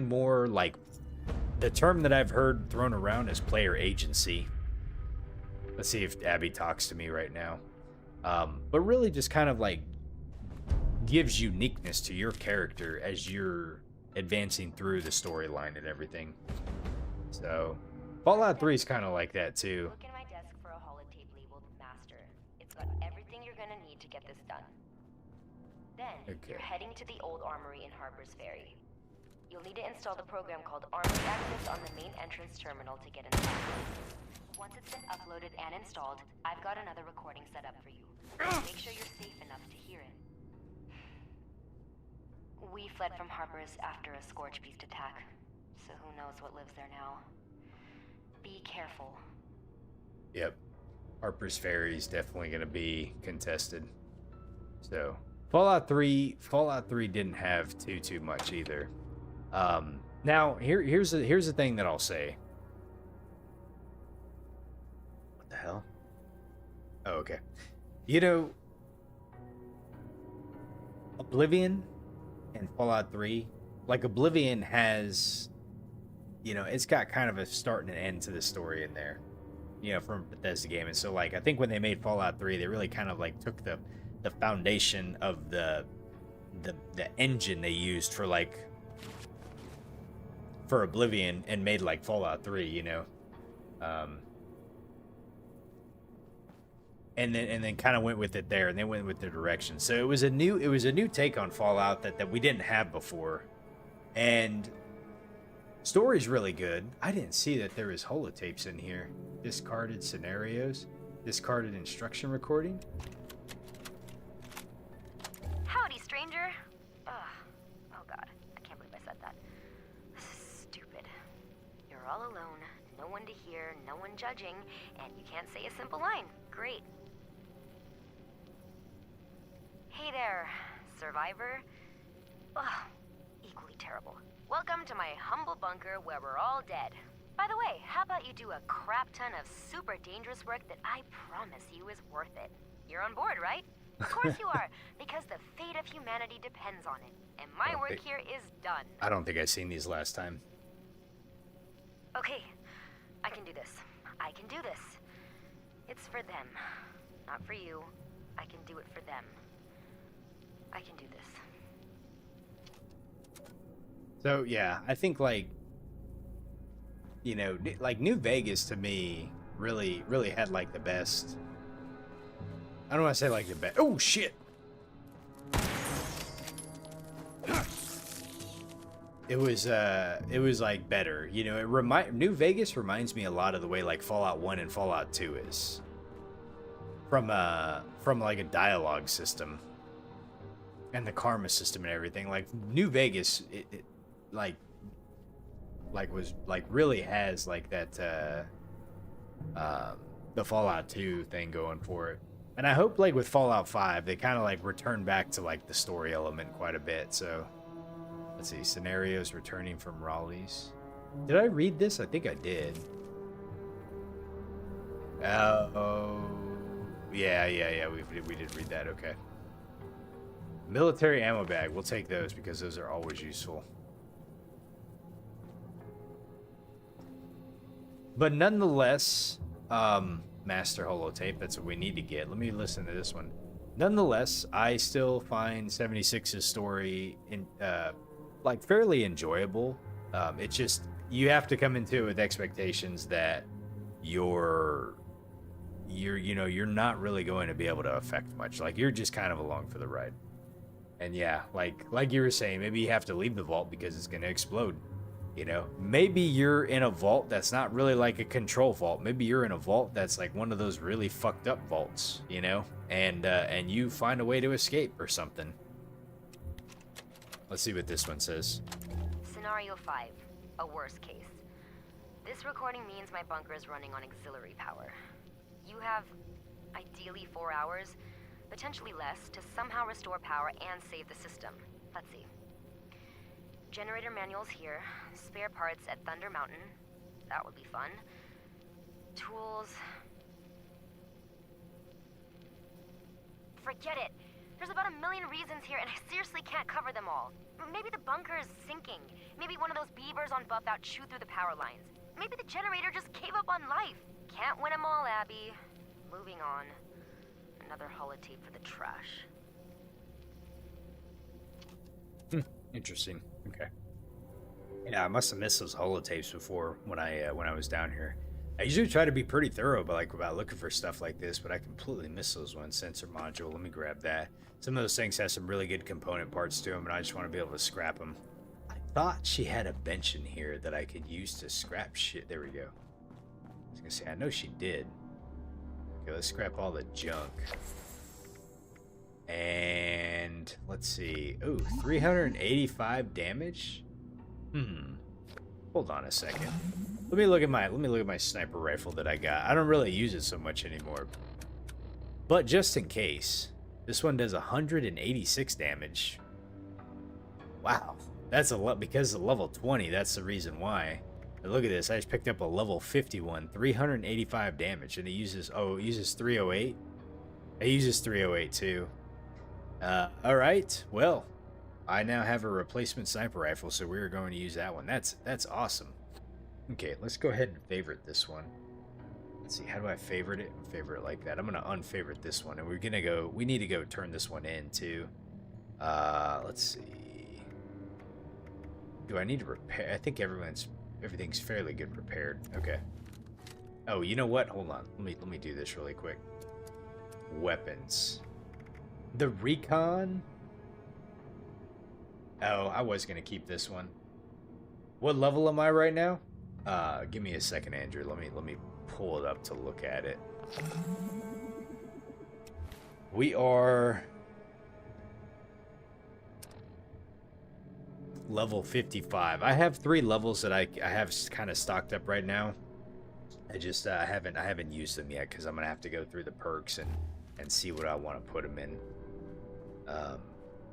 more, like, the term that I've heard thrown around is player agency. Let's see if Abby talks to me right now. But really just kind of like gives uniqueness to your character as you're advancing through the storyline and everything. So Fallout 3 is kind of like that too. Look in my desk for a holotape labeled Master. It's got everything you're gonna need to get this done. Then you're heading to the old armory in Harper's Ferry. You'll need to install the program called Armory Access on the main entrance terminal to get inside. Once it's been uploaded and installed, I've got another recording set up for you. Make sure you're safe enough to hear it. We fled from Harper's after a Scorch Beast attack, so who knows what lives there now. Be careful. Yep. Harper's Ferry is definitely going to be contested. So, Fallout 3 didn't have too much either. Now, here's the thing that I'll say. What the hell? Oh, okay. You know, Oblivion and Fallout 3, like Oblivion has, you know, it's got kind of a start and an end to the story in there. you know, from Bethesda game. And so like I think when they made Fallout 3, they really kind of like took the foundation of the engine they used for like for Oblivion and made like Fallout 3, you know. And then kind of went with it there, and they went with the direction. So it was a new take on Fallout that we didn't have before. And story's really good. I didn't see that there was holotapes in here. Discarded scenarios, discarded instruction recording. Howdy, stranger. Ugh. Oh god, I can't believe I said that. This is stupid. You're all alone, no one to hear, no one judging, and you can't say a simple line. Great. Hey there, survivor. Ugh, equally terrible. Welcome to my humble bunker where we're all dead. By the way, how about you do a crap ton of super dangerous work that I promise you is worth it? You're on board, right? Of course you are, because the fate of humanity depends on it, and my work here is done. I don't think I've seen these last time. Okay, I can do this. I can do this. It's for them, not for you. I can do it for them. I can do this. So yeah, I think like, you know, like New Vegas to me really had like the best. I don't want to say like the best. Oh shit! It was like better, you know. New Vegas reminds me a lot of the way like Fallout 1 and Fallout 2 is. From like a dialogue system. And the karma system and everything. Like New Vegas, it was like really has like that the Fallout 2 thing going for it. And I hope like with Fallout 5 they kind of like return back to like the story element quite a bit. So let's see, scenarios returning from Raleigh's. Did I read this? I think I did. Oh yeah, we did read that. Okay. Military ammo bag. We'll take those because those are always useful. But nonetheless, Master Holotape, that's what we need to get. Let me listen to this one. Nonetheless, I still find 76's story like fairly enjoyable. It's just you have to come into it with expectations that you're not really going to be able to affect much. Like you're just kind of along for the ride. And yeah, like you were saying, maybe you have to leave the vault because it's going to explode. You know, maybe you're in a vault that's not really like a control vault. Maybe you're in a vault that's like one of those really fucked up vaults, you know, and you find a way to escape or something. Let's see what this one says. Scenario 5, a worst case. This recording means my bunker is running on auxiliary power. You have, ideally, 4 hours, potentially less, to somehow restore power and save the system. Let's see. Generator manuals here. Spare parts at Thunder Mountain. That would be fun. Tools. Forget it. There's about 1 million reasons here, and I seriously can't cover them all. Maybe the bunker is sinking. Maybe one of those beavers on Buff Out chewed through the power lines. Maybe the generator just gave up on life. Can't win them all, Abby. Moving on. Another holotape for the trash. Interesting. Okay. Yeah, I must have missed those holotapes before when I was down here. I usually try to be pretty thorough about looking for stuff like this, but I completely miss those ones. Sensor module. Let me grab that. Some of those things have some really good component parts to them, and I just want to be able to scrap them. I thought she had a bench in here that I could use to scrap shit. There we go. I was gonna say, I know she did. Okay, let's scrap all the junk. And let's see. Ooh, 385 damage. Hold on a second. Let me look at my sniper rifle that I got. I don't really use it so much anymore. But just in case, this one does 186 damage. Wow, that's a lot because of level 20. That's the reason why. But look at this. I just picked up a level 51, 385 damage, and it uses 308. It uses 308 too. All right. Well, I now have a replacement sniper rifle, so we're going to use that one. That's awesome. Okay, let's go ahead and favorite this one. Let's see, how do I favorite it? Favorite like that. I'm gonna unfavorite this one, and we need to go turn this one in too. Let's see. Do I need to repair? I think everything's fairly good prepared. Okay. Oh, you know what? Hold on. Let me do this really quick. Weapons. The recon. Oh, I was gonna keep this one. What level am I right now? Give me a second, Andrew. Let me pull it up to look at it. We are level 55. I have 3 levels that I have kind of stocked up right now. I just I haven't used them yet because I'm gonna have to go through the perks and see what I want to put them in.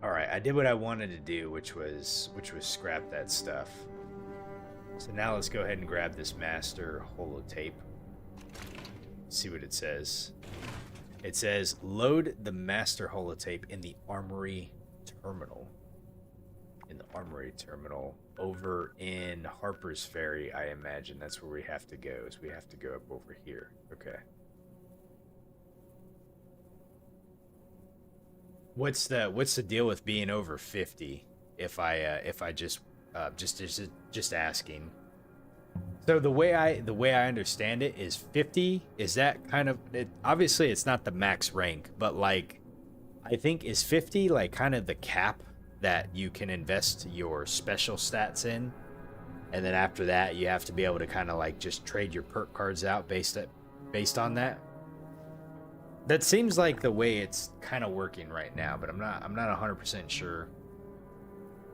All right, I did what I wanted to do, which was scrap that stuff. So now let's go ahead and grab this master holotape. See what it says. It says load the master holotape in the armory terminal. In the armory terminal over in Harper's Ferry, I imagine that's where we have to go. So we have to go up over here. Okay. What's the deal with being over 50? If I just asking. So the way I understand it is 50 is that kind of it, obviously it's not the max rank, but like I think is 50 like kind of the cap that you can invest your special stats in, and then after that you have to be able to kind of like just trade your perk cards out based on that. That seems like the way it's kind of working right now, but I'm not 100% sure.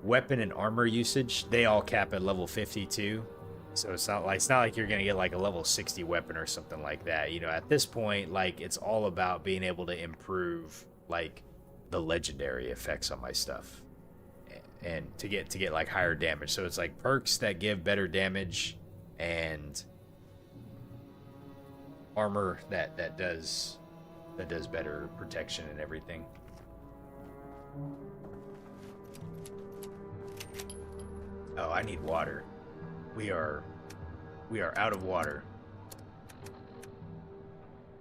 Weapon and armor usage, they all cap at level 52. So it's not like you're going to get like a level 60 weapon or something like that. You know, at this point, like it's all about being able to improve like the legendary effects on my stuff and to get like higher damage. So it's like perks that give better damage and armor that does better protection and everything. Oh, I need water. We are out of water.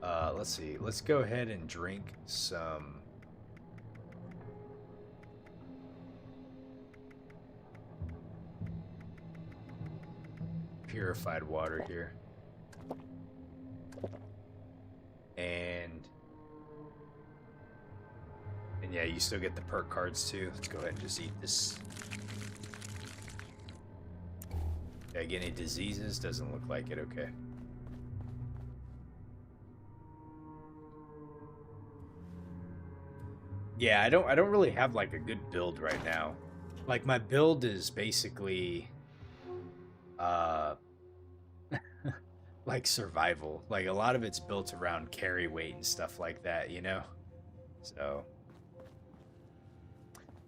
Let's see. Let's go ahead and drink some purified water here. And yeah, you still get the perk cards too. Let's go ahead and just eat this. Did I get any diseases? Doesn't look like it. Okay. Yeah, I don't really have like a good build right now. Like my build is basically like survival. Like a lot of it's built around carry weight and stuff like that, you know? So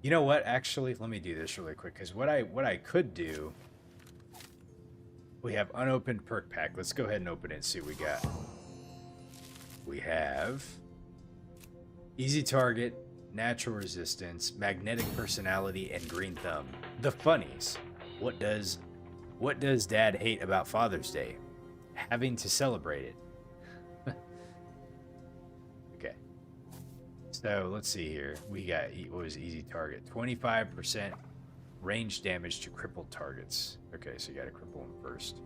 you know what? Actually, let me do this really quick because what I could do. We have unopened perk pack. Let's go ahead and open it and see what we got. We have easy target, natural resistance, magnetic personality, and green thumb. The funnies. What does Dad hate about Father's Day? Having to celebrate it. Okay. So let's see here. We got what was easy target? 25% range damage to crippled targets. Okay, so you gotta cripple them first.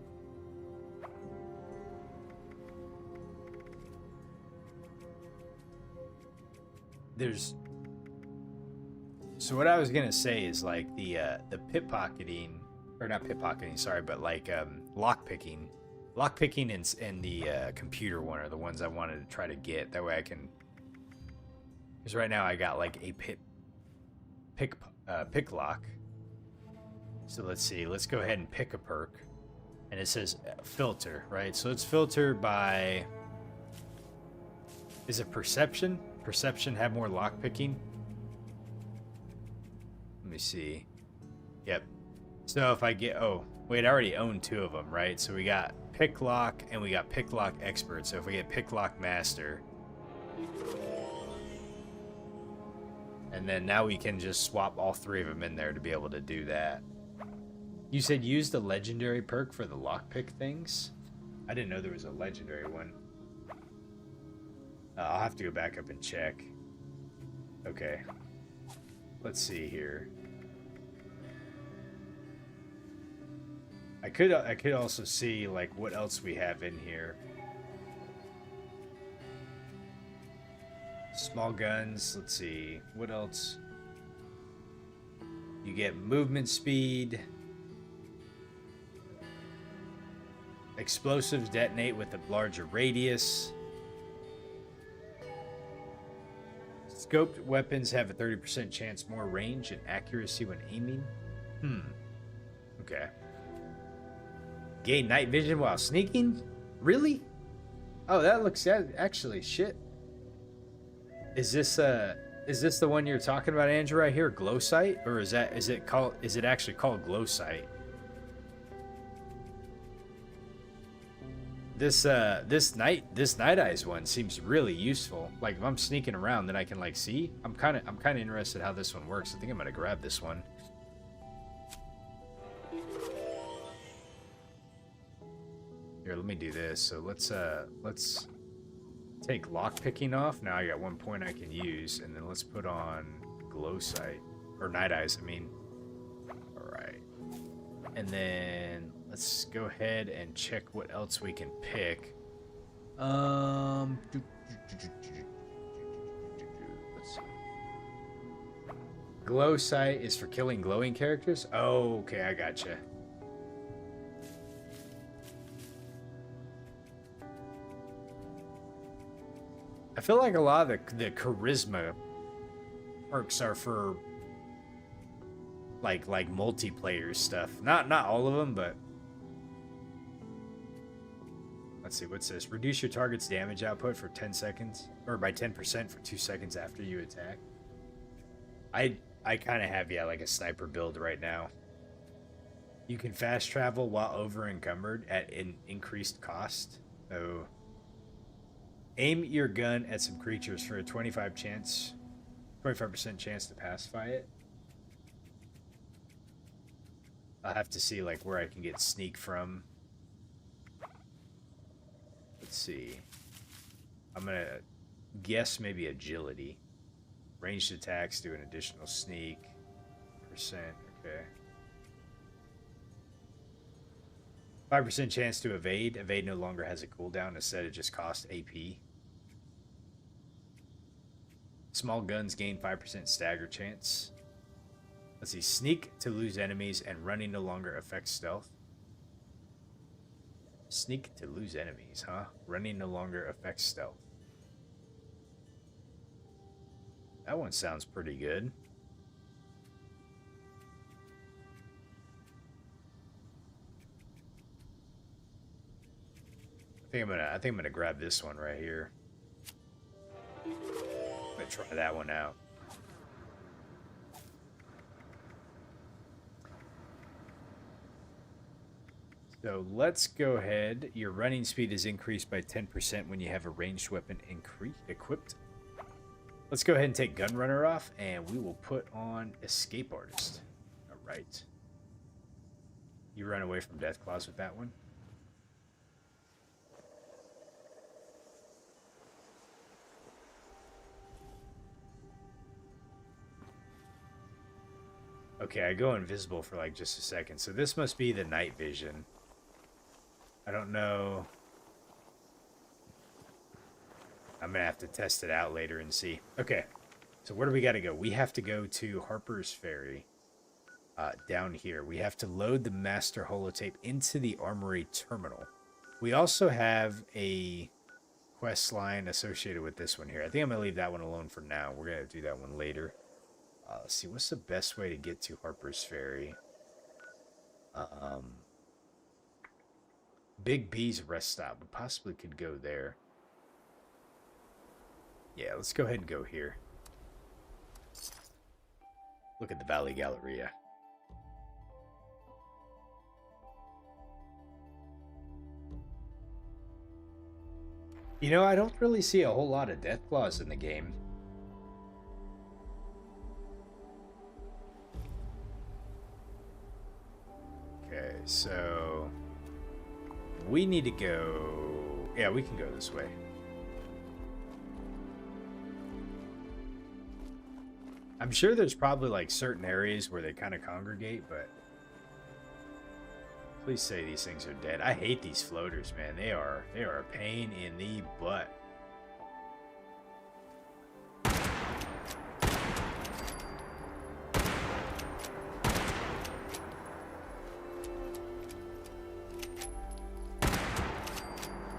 So what I was gonna say is like the pickpocketing, or not pickpocketing, sorry, but like lockpicking and the computer one are the ones I wanted to try to get. That way I can, because right now I got like a pick lock. So let's see, let's go ahead and pick a perk. And it says filter, right? So let's filter by, is it perception? Perception have more lock picking? Let me see. Yep. So if I get, oh, wait, I already own 2 of them, right? So we got pick lock and we got pick lock expert. So if we get pick lock master, and then now we can just swap all 3 of them in there to be able to do that. You said use the legendary perk for the lockpick things? I didn't know there was a legendary one. I'll have to go back up and check. Okay. Let's see here. I could also see like what else we have in here. Small guns. Let's see what else. You get movement speed. Explosives detonate with a larger radius. Scoped weapons have a 30% chance more range and accuracy when aiming. Okay. Gain night vision while sneaking? Really? Oh, that looks actually shit. Is this the one you're talking about, Andrew, right here? Glow sight? Or is it actually called glow sight? This night eyes one seems really useful. Like if I'm sneaking around, then I can like see. I'm kind of interested how this one works. I think I'm gonna grab this one. Here, let me do this. So let's take lock picking off. Now I got 1 point I can use, and then let's put on glow sight or night eyes. I mean, all right, and then. Let's go ahead and check what else we can pick. Let's see. Glow sight is for killing glowing characters? Oh, okay, I gotcha. I feel like a lot of the charisma perks are for like multiplayer stuff. Not all of them, but let's see, what's this? Reduce your target's damage output for 10 seconds, or by 10% for 2 seconds after you attack. I kind of have, yeah, like a sniper build right now. You can fast travel while over encumbered at an increased cost. Oh. Aim your gun at some creatures for a 25% chance to pacify it. I'll have to see like where I can get sneak from. Let's see. I'm gonna guess maybe agility. Ranged attacks do an additional sneak. Percent, okay. 5% chance to evade. Evade no longer has a cooldown. Instead, it just costs AP. Small guns gain 5% stagger chance. Let's see. Sneak to lose enemies, and running no longer affects stealth. Sneak to lose enemies, huh? Running no longer affects stealth. That one sounds pretty good. I think I'm gonna grab this one right here. I'm gonna try that one out. So let's go ahead. Your running speed is increased by 10% when you have a ranged weapon equipped. Let's go ahead and take Gunrunner off, and we will put on Escape Artist. All right. You run away from Deathclaws with that one. Okay, I go invisible for like just a second. So this must be the night vision. I don't know. I'm going to have to test it out later and see. Okay, so where do we got to go? We have to go to Harper's Ferry. Down here. We have to load the master holotape into the armory terminal. We also have a quest line associated with this one here. I think I'm going to leave that one alone for now. We're going to do that one later. Let's see, what's the best way to get to Harper's Ferry? Big B's rest stop. We possibly could go there. Yeah, let's go ahead and go here. Look at the Valley Galleria. You know, I don't really see a whole lot of Deathclaws in the game. Okay, so we need to go... Yeah, we can go this way. I'm sure there's probably like certain areas where they kind of congregate, but please say these things are dead. I hate these floaters, man. They are a pain in the butt.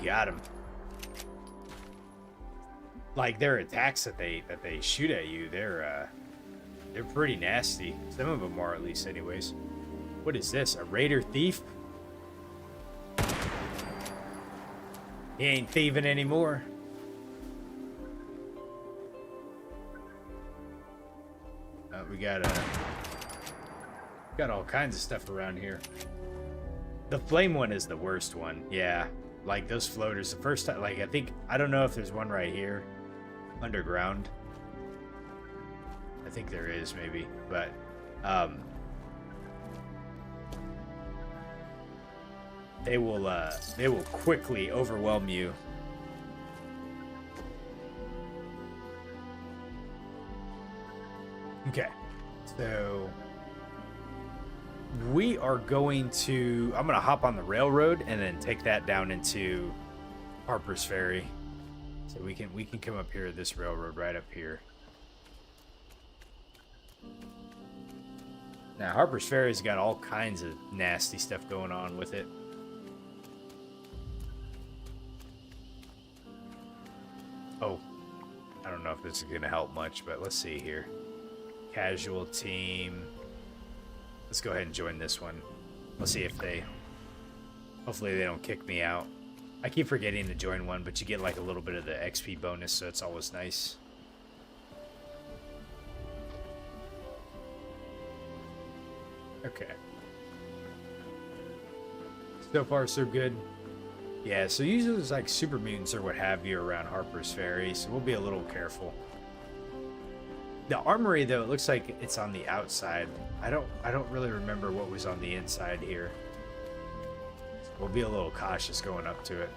Got him. Like their attacks that they shoot at you, they're pretty nasty. Some of them are, at least, anyways. What is this? A raider thief? He ain't thieving anymore. We got all kinds of stuff around here. The flame one is the worst one. Yeah, like those floaters. The first time, like I don't know if there's one right here, underground. I think there is maybe, but they will quickly overwhelm you. Okay, so we are going to... I'm going to hop on the railroad and then take that down into Harper's Ferry. So we can come up here, this railroad right up here. Now, Harper's Ferry's got all kinds of nasty stuff going on with it. Oh, I don't know if this is going to help much, but let's see here. Casual team. Let's go ahead and join this one. We'll see if they... Hopefully they don't kick me out. I keep forgetting to join one, but you get like a little bit of the XP bonus, so it's always nice. Okay. So far, so good. Yeah, so usually there's like super mutants or what have you around Harper's Ferry, so we'll be a little careful. The armory, though, it looks like it's on the outside. I don't really remember what was on the inside here. So we'll be a little cautious going up to it.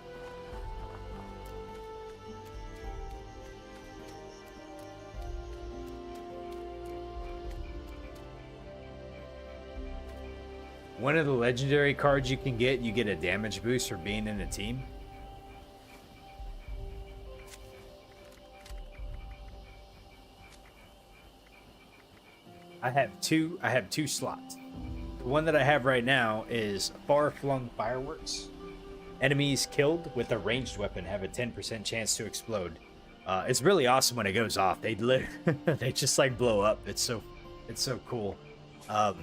One of the legendary cards you can get, you get a damage boost for being in a team. I have two slots. The one that I have right now is far-flung fireworks. Enemies killed with a ranged weapon have a 10% chance to explode. It's really awesome when it goes off. They they just like blow up. It's so cool. I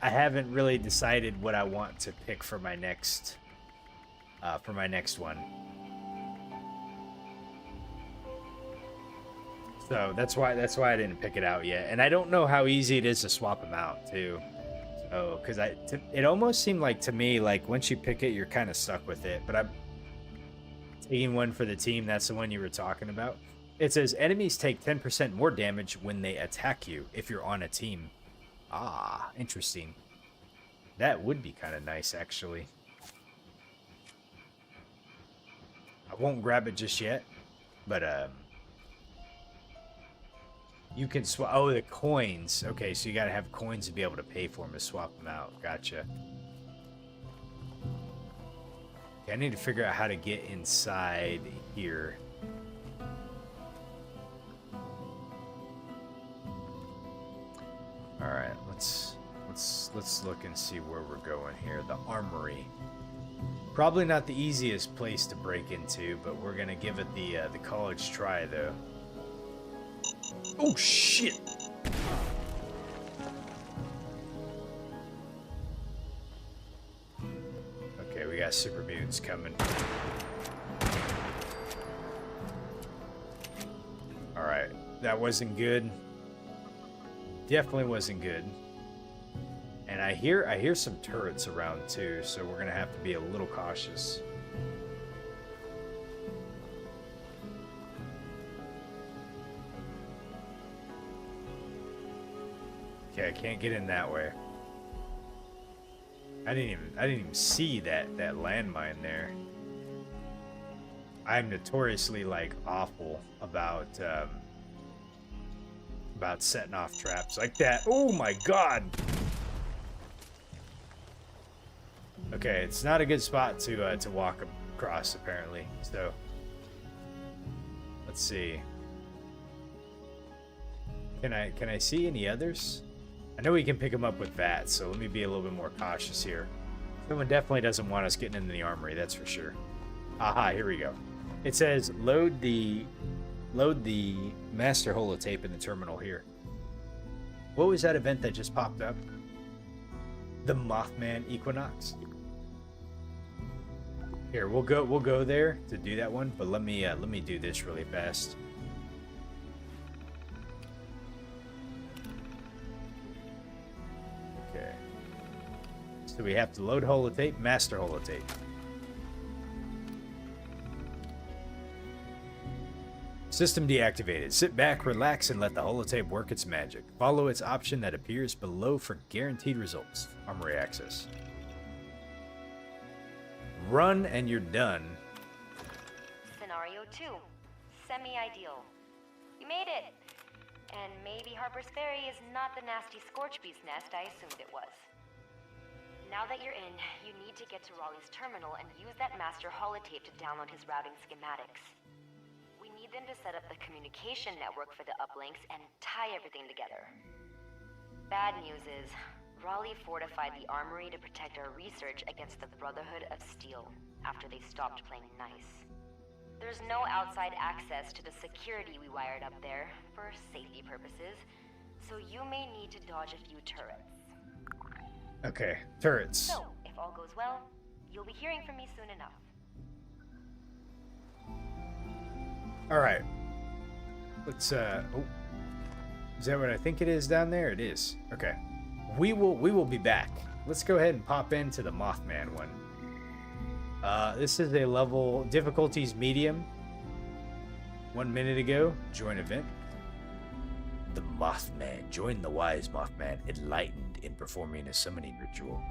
haven't really decided what I want to pick for my next one. So that's why I didn't pick it out yet, and I don't know how easy it is to swap them out too. So, because it almost seemed like to me like once you pick it, you're kind of stuck with it. But I'm taking one for the team. That's the one you were talking about. It says enemies take 10% more damage when they attack you if you're on a team. Ah, interesting. That would be kind of nice, actually. I won't grab it just yet, but you can swap. Oh, the coins. Okay, so you got to have coins to be able to pay for them to swap them out. Gotcha. Okay, I need to figure out how to get inside here. All right, let's look and see where we're going here. The armory. Probably not the easiest place to break into, but we're gonna give it the college try though. Oh shit! Okay, we got super mutants coming. All right, that wasn't good. Definitely wasn't good. And I hear some turrets around too, so we're gonna have to be a little cautious. Okay, I can't get in that way. I didn't even see that landmine there. I'm notoriously like awful about setting off traps like that. Oh my god. Okay, it's not a good spot to walk across apparently. So let's see. Can I see any others? I know we can pick them up with that, so let me be a little bit more cautious here. Someone definitely doesn't want us getting into the armory, that's for sure. Aha, here we go. It says load the master holotape in the terminal here. What was that event that just popped up? The Mothman Equinox. Here, we'll go there to do that one, but let me do this really fast. Okay. So we have to load holotape, master holotape. System deactivated. Sit back, relax, and let the holotape work its magic. Follow its option that appears below for guaranteed results. Armory access. Run and you're done. Scenario 2. Semi-ideal. You made it! And maybe Harper's Ferry is not the nasty Scorchbeast nest I assumed it was. Now that you're in, you need to get to Raleigh's terminal and use that master holotape to download his routing schematics. We need them to set up the communication network for the uplinks and tie everything together. Bad news is, Raleigh fortified the armory to protect our research against the Brotherhood of Steel after they stopped playing nice. There's no outside access to the security we wired up there for safety purposes, so you may need to dodge a few turrets. Okay, turrets. So, if all goes well, you'll be hearing from me soon enough. Alright. Let's, oh. Is that what I think it is down there? It is. Okay. We will be back. Let's go ahead and pop into the Mothman one. This is a level, difficulties medium. 1 minute ago, join event. The Mothman. Join the wise Mothman, enlightened in performing a summoning ritual.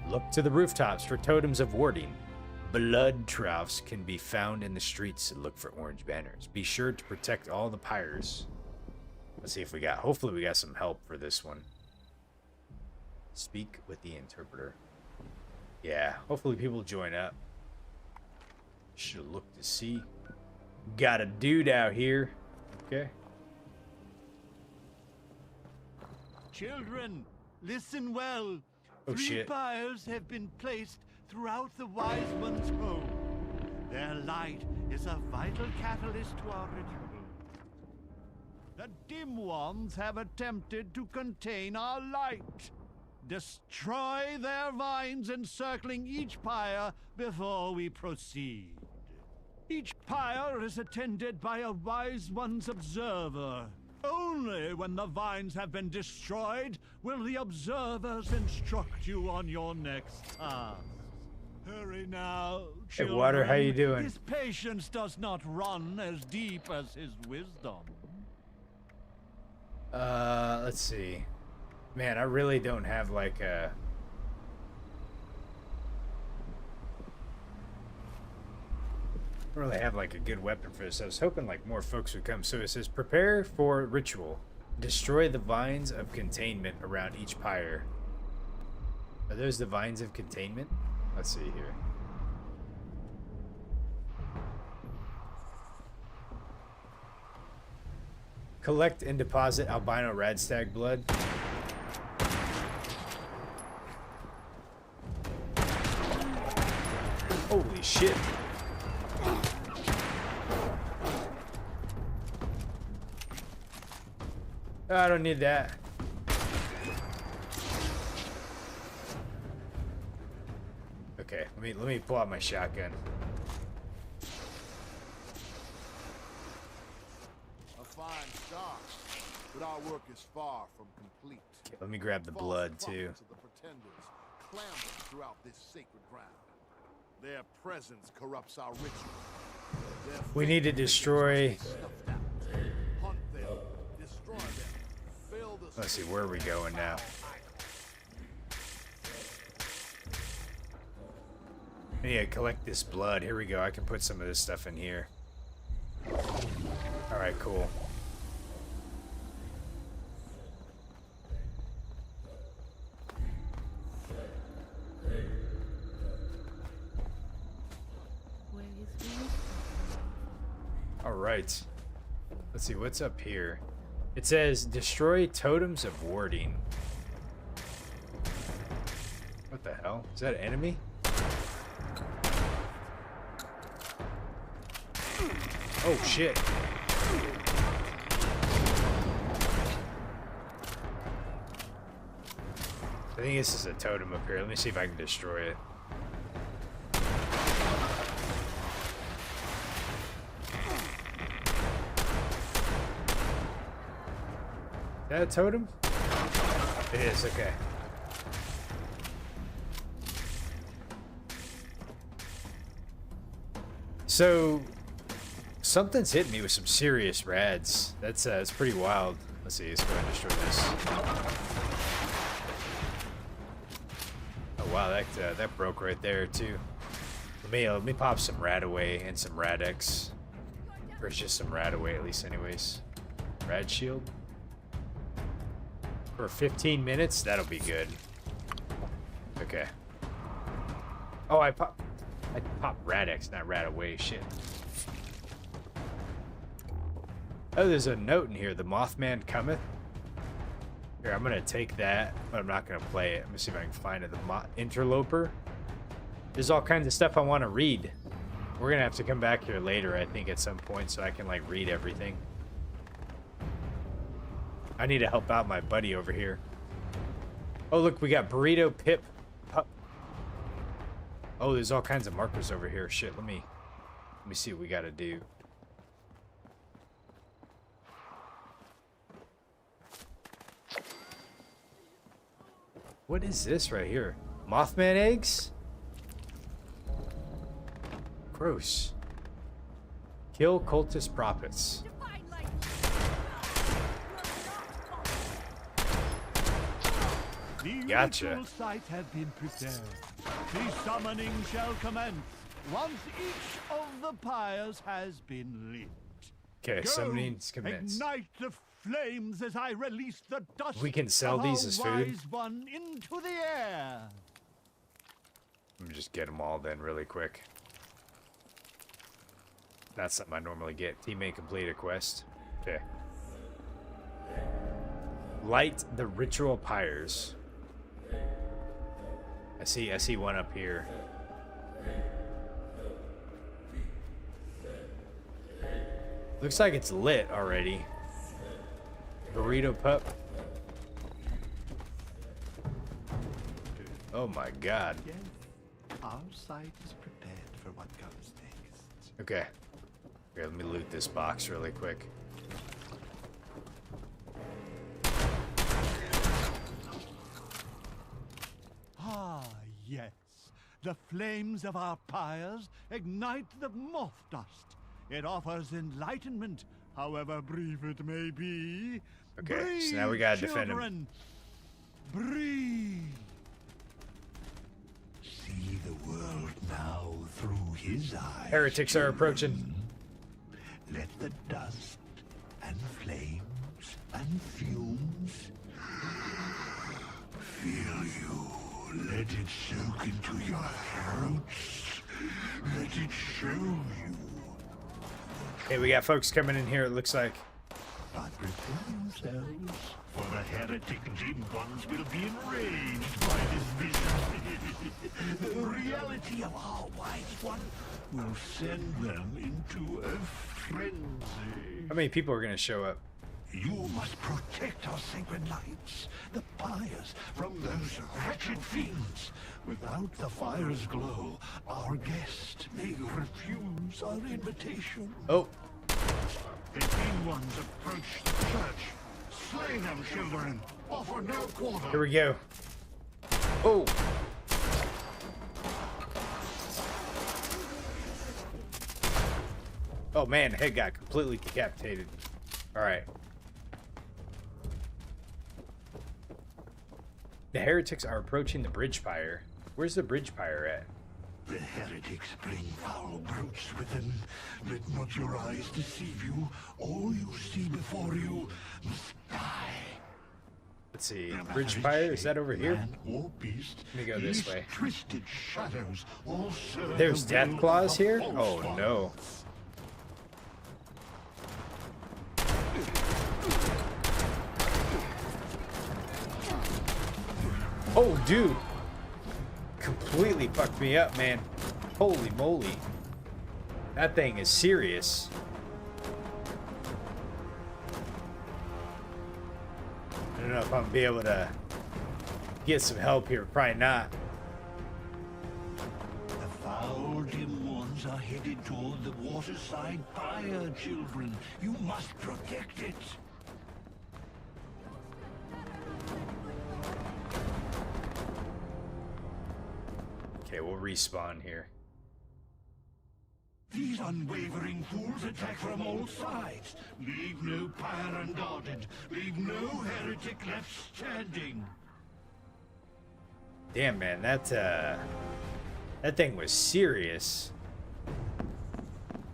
Look to the rooftops for totems of warding. Blood troughs can be found in the streets and look for orange banners. Be sure to protect all the pyres. Let's see if hopefully we got some help for this one. Speak with the interpreter. Yeah, hopefully people join up. Should look to see. Got a dude out here. Okay. Children, listen well. Oh, 3 shit. pyres have been placed throughout the Wise One's home. Their light is a vital catalyst to our ritual. The dim ones have attempted to contain our light. Destroy their vines encircling each pyre before we proceed. Each pyre is attended by a Wise One's observer. Only when the vines have been destroyed will the observers instruct you on your next task. Hurry now, Hey, children. Water, how you doing? His patience does not run as deep as his wisdom. Let's see. Man, I really don't have like a... I don't really have like a good weapon for this. I was hoping like more folks would come. So it says, prepare for ritual. Destroy the vines of containment around each pyre. Are those the vines of containment? Let's see here. Collect and deposit albino radstag blood. Holy shit. I don't need that. Okay, let me pull out my shotgun. A fine start, but our work is far from complete. Okay, let me grab the blood too. False prophets of the pretenders clamber throughout this sacred ground. Their presence corrupts our ritual. Their We need to fate destroy. is snuffed out. Hunt them, destroy them, fill the Let's see, where are we going now? Yeah, collect this blood. Here we go. I can put some of this stuff in here. Alright, cool. Alright. Let's see, what's up here? It says, destroy totems of warding. What the hell? Is that an enemy? Oh, shit. I think this is a totem up here. Let me see if I can destroy it. Is that a totem? It is, okay. So, something's hitting me with some serious rads. That's pretty wild. Let's see, let's go ahead and destroy this. Oh wow, that broke right there too. Let me pop some rad away and some radex. Or it's just some rad away at least anyways. Rad shield. For 15 minutes, that'll be good. Okay. Oh, I popped Radex, not Radaway. Shit. Oh, there's a note in here. The Mothman cometh. Here, I'm gonna take that, but I'm not gonna play it. Let me see if I can find it. The Interloper. There's all kinds of stuff I want to read. We're gonna have to come back here later, I think, at some point, so I can like read everything. I need to help out my buddy over here. Oh, look, we got Burrito Pip. Pup. Oh, there's all kinds of markers over here. Shit, let me see what we gotta do. What is this right here? Mothman eggs? Gross. Kill cultist prophets. Gotcha. The ritual site has been prepared. The summoning shall commence once each of the pyres has been lit. Okay, summoning's commenced. Ignite the flames as I release the dust. We can sell of these our as food. wise one into the air. Let me just get them all then really quick. That's something I normally get. Teammate complete a quest. Okay. Light the ritual pyres. I see one up here. Looks like it's lit already. Burrito pup. Oh my god. Yes, our site is prepared for what comes next. Okay. Here, let me loot this box really quick. Ah, yes. The flames of our pyres ignite the moth dust. It offers enlightenment, however brief it may be. Okay, Breathe, so now we gotta defend him. children. Breathe. See the world now through his eyes. Heretics are approaching. Let the dust and flames and fumes fill you. Let it soak into your throats. Let it show you. Hey, we got folks coming in here, it looks like. But prepare yourselves, for the heretic demons will be enraged by this vision. The reality of our wise one will send them into a frenzy. How many people are gonna show up? You must protect our sacred lights, the pyres, from those wretched fiends. Without the fire's glow, our guest may refuse our invitation. Oh, The king ones approach the church. Slay them, children. Offer no quarter. here we go. Oh. Oh man, head got completely decapitated. Alright. The heretics are approaching the bridge pyre. Where's the bridge pyre at? The heretics bring foul brutes with them. Let not your eyes deceive you. All you see before you must die. Let's see. Bridge Fire, is that over here? Man or beast, Let me go this these way. Twisted shadows all serve There's the Death will Claws of here? false Oh ones. no. Oh, dude. Completely fucked me up, man. Holy moly. That thing is serious. I don't know if I'm gonna be able to get some help here. Probably not. The foul dim ones are headed toward the waterside fire, children. You must protect it. Okay, we'll respawn here. These unwavering fools attack from all sides. Leave no pyre unguarded. Leave no heretic left standing. Damn, man, that thing was serious.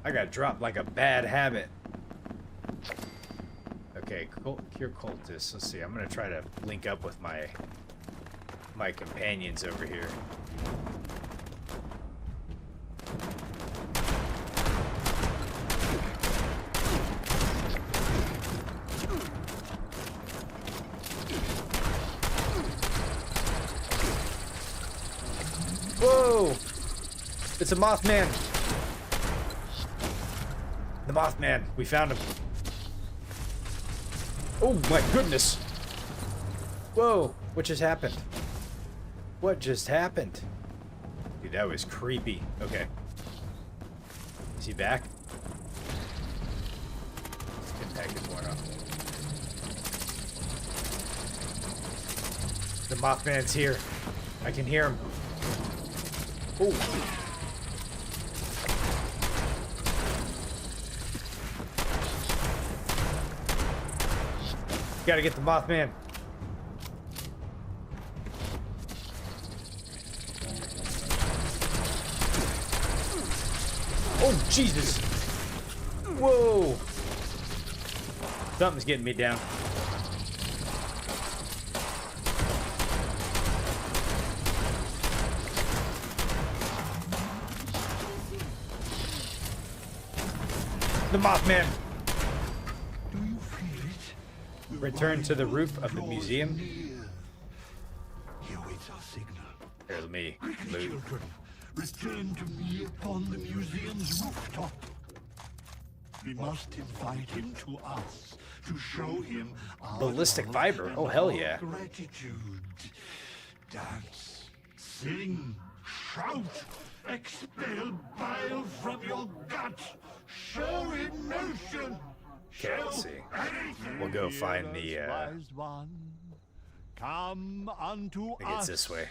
I got dropped like a bad habit. Okay, cure cultists. Let's see. I'm gonna try to link up with my companions over here. Whoa! It's a Mothman! The Mothman! We found him. Oh my goodness! Whoa! What just happened? What just happened? Dude, that was creepy. Okay. Is he back? Let's get package one up. The Mothman's here. I can hear him. Oh. Gotta get the Mothman. Oh, Jesus. Whoa. Something's getting me down. The Mothman. Do you feel it? The Return to the wise roof one of the draws museum. near. Here waits our signal. Here, let me Quickly, loot. children, return to me upon the museum's rooftop. We must invite him to us to show him our Ballistic love fiber. and Oh, hell our yeah. Gratitude. Dance, sing, shout, expel bile from your gut. Show emotion. Okay, let's see. We'll go find the, Wise one, come unto I think it's us. this way.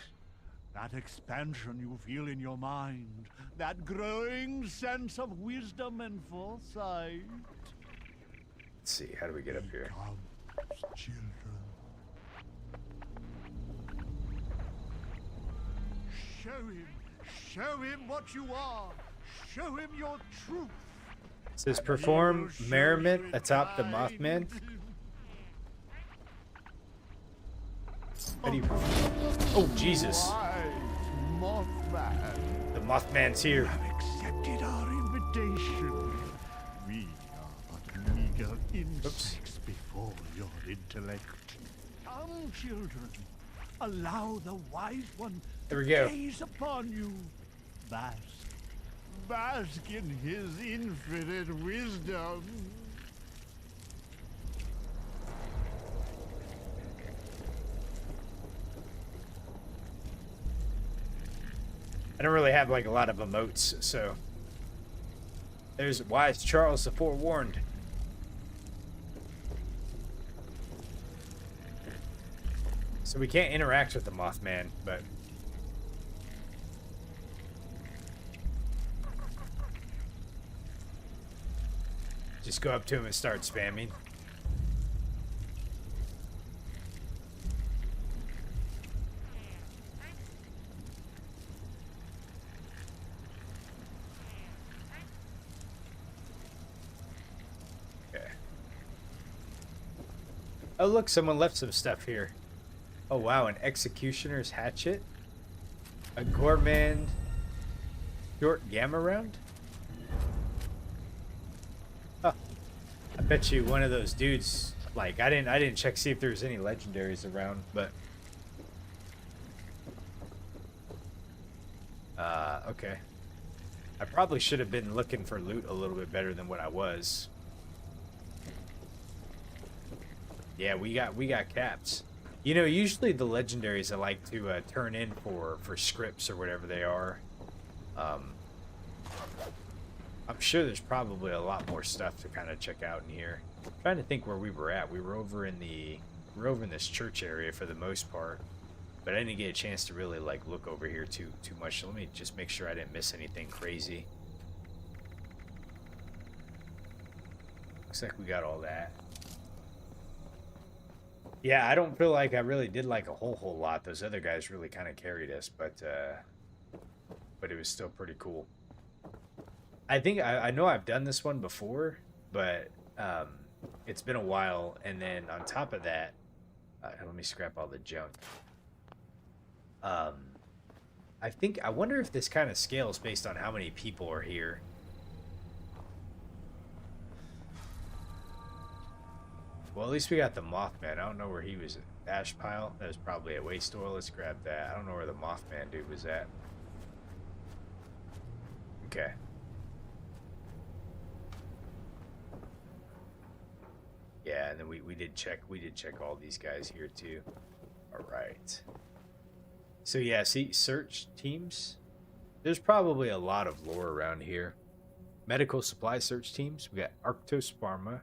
That expansion you feel in your mind, that growing sense of wisdom and foresight. Let's see, how do we get up here? Comes, children. Show him what you are. Show him your truth. It says perform merriment atop the Mothman. How do you... Oh, Jesus. Wise Mothman, The Mothman's you here. have accepted our invitation. We are but meager insects before your intellect. Come, children. Allow the wise one There we to go. gaze upon you. Bask. Bask in his infinite wisdom. I don't really have like a lot of emotes, so there's wise Charles the Forewarned. So we can't interact with the Mothman, but just go up to him and start spamming. Oh, look, someone left some stuff here. Oh, wow, an executioner's hatchet. A gourmand short gamma round. Huh. I bet you one of those dudes, like, I didn't check see if there was any legendaries around, but okay. I probably should have been looking for loot a little bit better than what I was. Yeah, we got caps. You know, usually the legendaries I like to turn in for scripts or whatever they are. I'm sure there's probably a lot more stuff to kind of check out in here. I'm trying to think where we were at. We were over in this church area for the most part, but I didn't get a chance to really like look over here too much. So let me just make sure I didn't miss anything crazy. Looks like we got all that. Yeah, I don't feel like I really did like a whole lot. Those other guys really kind of carried us, but it was still pretty cool. I think I know I've done this one before, but it's been a while. And then on top of that, let me scrap all the junk. I wonder if this kind of scales based on how many people are here. Well, at least we got the Mothman. I don't know where he was at. Ash pile? That was probably at Waste Oil. Let's grab that. I don't know where the Mothman dude was at. Okay. Yeah, and then we did check all these guys here too. Alright. So yeah, see, search teams. There's probably a lot of lore around here. Medical supply search teams. We got Arctos Pharma,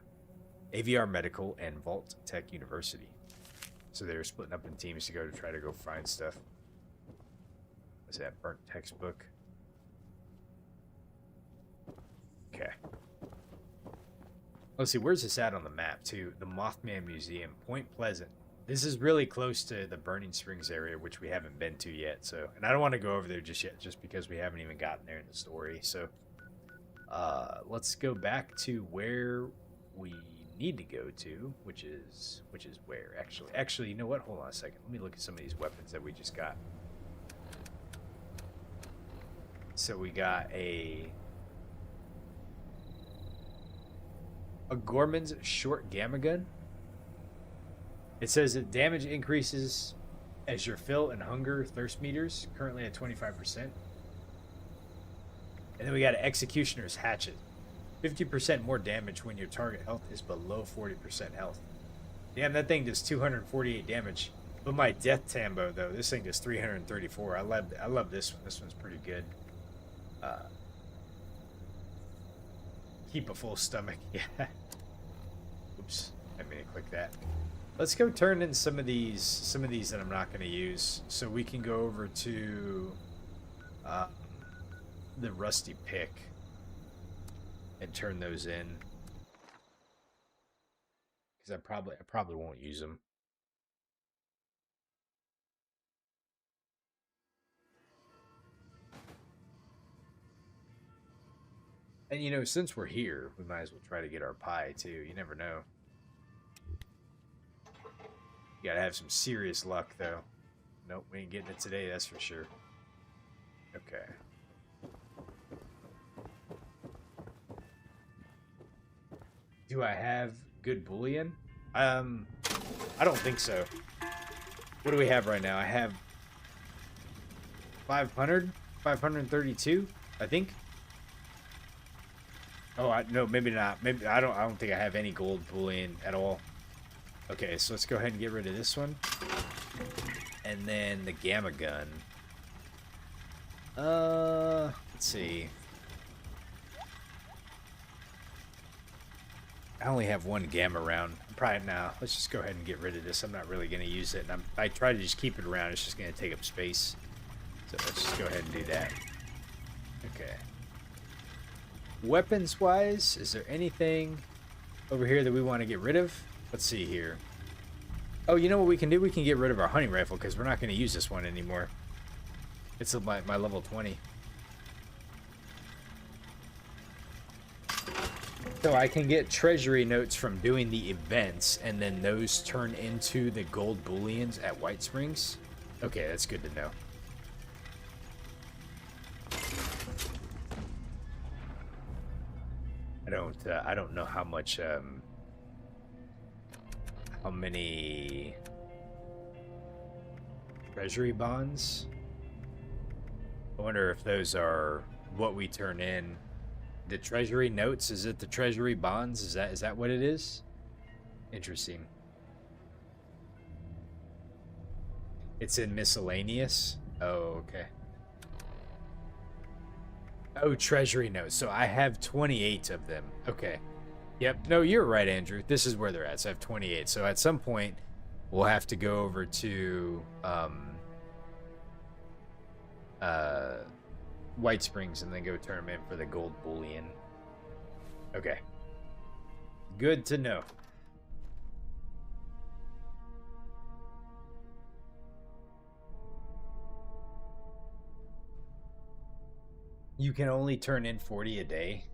AVR Medical, and Vault Tech University. So they're splitting up in teams to try to go find stuff. What's that? Burnt textbook. Okay. Let's see, where's this at on the map too? The Mothman Museum, Point Pleasant. This is really close to the Burning Springs area, which we haven't been to yet. So, and I don't want to go over there just yet, just because we haven't even gotten there in the story. So, let's go back to where we need to go to, which is where actually you know what, hold on a second, let me look at some of these weapons that we just got. So we got a Gorman's short gamma gun. It says that damage increases as your fill and hunger thirst meters, currently at 25%. And then we got an executioner's hatchet. 50% more damage when your target health is below 40% health. Damn, that thing does 248 damage. But my death tambo, though, this thing does 334. I love this one. This one's pretty good. Keep a full stomach. Yeah. Oops. I mean to click that. Let's go turn in some of these that I'm not going to use, so we can go over to the rusty pick and turn those in, because I probably won't use them. And you know, since we're here, we might as well try to get our pie too. You never know. You gotta have some serious luck, though. Nope, we ain't getting it today, that's for sure. Okay. Do I have good bullion? I don't think so. What do we have right now? I have 532, I think. Oh, no, maybe not. Maybe I don't think I have any gold bullion at all. Okay, so let's go ahead and get rid of this one. And then the gamma gun. Let's see. I only have one gamma round. Probably now. Let's just go ahead and get rid of this. I'm not really going to use it. And I try to just keep it around. It's just going to take up space. So let's just go ahead and do that. Okay. Weapons-wise, is there anything over here that we want to get rid of? Let's see here. Oh, you know what we can do? We can get rid of our hunting rifle because we're not going to use this one anymore. It's my level 20. So I can get treasury notes from doing the events, and then those turn into the gold bullions at White Springs? Okay, that's good to know. I don't know how much, how many treasury bonds. I wonder if those are what we turn in. The treasury notes, is it the treasury bonds? Is that what it is? Interesting. It's in miscellaneous. Oh, okay. Oh, treasury notes. So I have 28 of them. Okay. Yep. No, you're right, Andrew. This is where they're at. So I have 28. So at some point, we'll have to go over to White Springs and then go turn them in for the gold bullion. Okay. Good to know. You can only turn in 40 a day.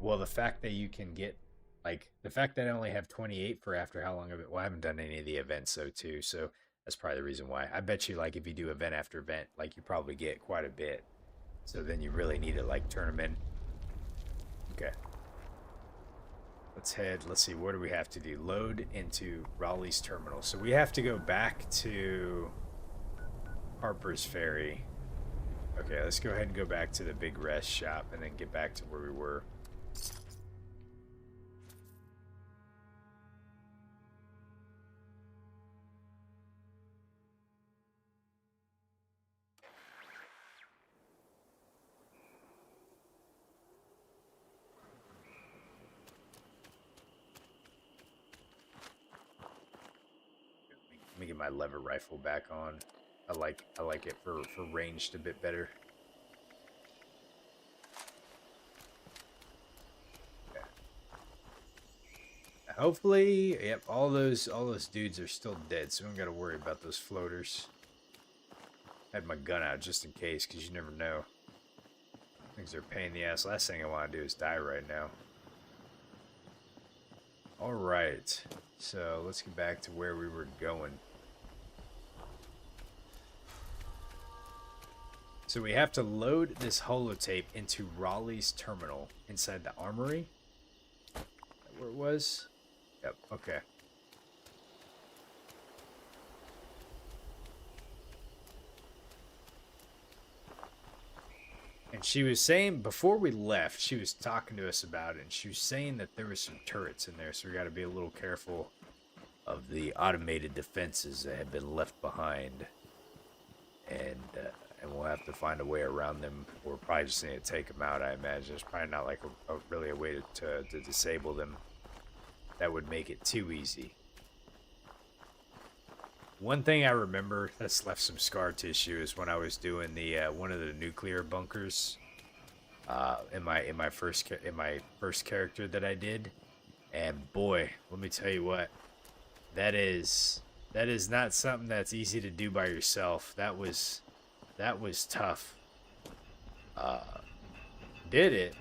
Well, the fact that you can get, like, the fact that I only have 28 for after how long of it, well, I haven't done any of the events, though, too, so that's probably the reason why. I bet you, like, if you do event after event, like, you probably get quite a bit. So then you really need to, like, turn them in. Okay. Let's head, let's see, what do we have to do? Load into Raleigh's terminal. So we have to go back to Harper's Ferry. Okay, let's go ahead and go back to the big rest shop and then get back to where we were. Let me get my lever rifle back on. I like it for ranged a bit better. Okay. Hopefully, yep, all those dudes are still dead, so we don't gotta worry about those floaters. I had my gun out just in case, because you never know. Things are a pain in the ass. Last thing I want to do is die right now. Alright, so let's get back to where we were going. So we have to load this holotape into Raleigh's terminal inside the armory. Is that where it was? Yep, okay. And she was saying, before we left, she was talking to us about it, and she was saying that there was some turrets in there, so we got to be a little careful of the automated defenses that have been left behind. And we'll have to find a way around them. We're probably just going to take them out, I imagine. There's probably not like really a way to disable them. That would make it too easy. One thing I remember that's left some scar tissue is when I was doing the one of the nuclear bunkers in my first character that I did, and boy, let me tell you what, that is not something that's easy to do by yourself. That was tough. Did it,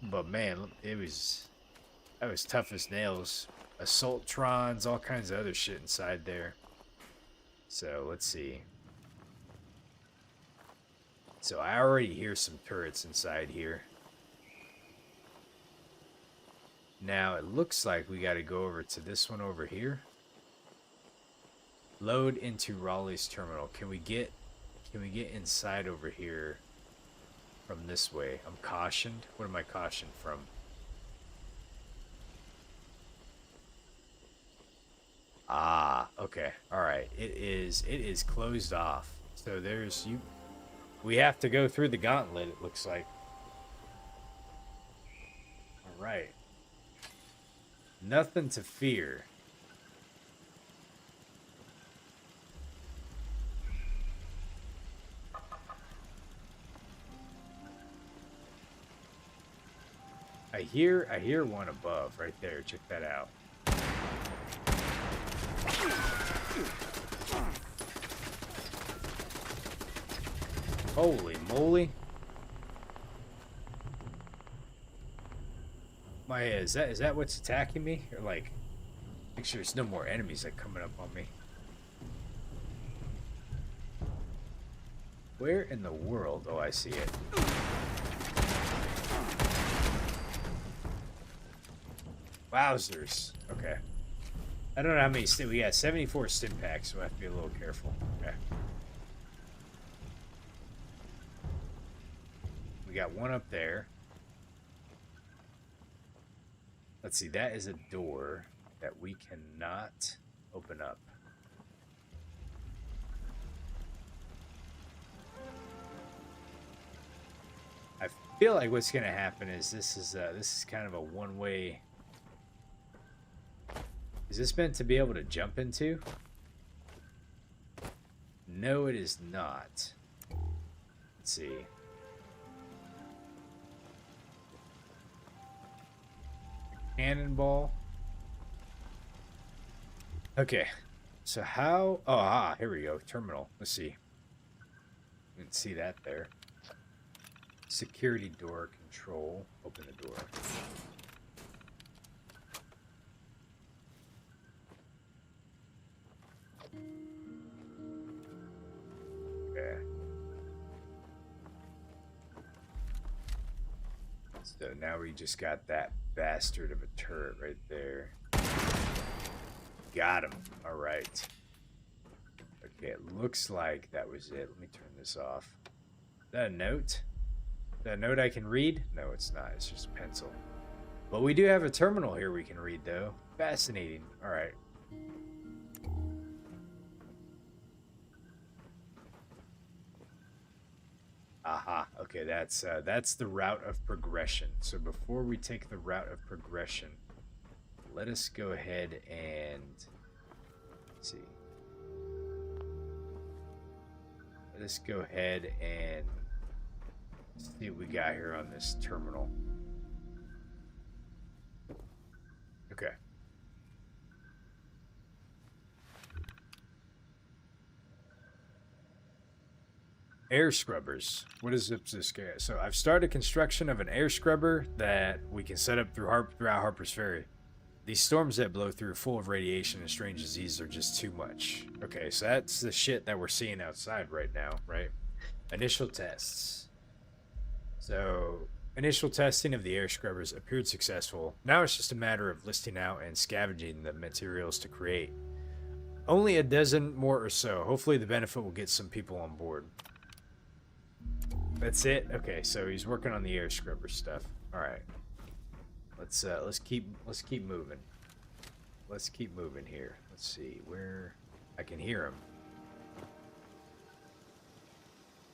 but man, that was tough as nails. Assaultrons, all kinds of other shit inside there. So let's see. So I already hear some turrets inside here. Now it looks like we got to go over to this one over here. Load into Raleigh's terminal. Can we get inside over here from this way? I'm cautioned. What am I cautioned from? Ah, okay. All right. It is closed off. So we have to go through the gauntlet, it looks like. All right. Nothing to fear. I hear one above right there. Check that out. Holy moly. yeah, is that what's attacking me? Or like, make sure there's no more enemies like coming up on me. Where in the world? Oh, I see it. Wowzers. Okay. I don't know how many we got 74 stim packs, so I have to be a little careful. Okay. We got one up there. Let's see, that is a door that we cannot open up. I feel like what's gonna happen is this is kind of a one-way. Is this meant to be able to jump into? No, it is not. Let's see. Cannonball. Okay. So how... Oh, here we go. Terminal. Let's see. You can see that there. Security door control. Open the door. Okay. So now we just got that bastard of a turret right there. Got him. All right. Okay, it looks like that was it. Let me turn this off. Is that a note? Is that a note I can read? No, it's not. It's just a pencil. But we do have a terminal here we can read, though. Fascinating. All right. Aha. Okay, that's the route of progression. So before we take the route of progression, let us go ahead and let's see. Let us go ahead and see what we got here on this terminal. Okay. Air scrubbers. What is this guy? So I've started construction of an air scrubber that we can set up throughout Harper's Ferry. These storms that blow through full of radiation and strange disease are just too much. Okay, so that's the shit that we're seeing outside right now, right? Initial tests. So initial testing of the air scrubbers appeared successful. Now it's just a matter of listing out and scavenging the materials to create. Only a dozen more or so. Hopefully the benefit will get some people on board. That's it? Okay, so he's working on the air scrubber stuff. Alright. Let's keep moving. Let's keep moving here. Let's see where I can hear him.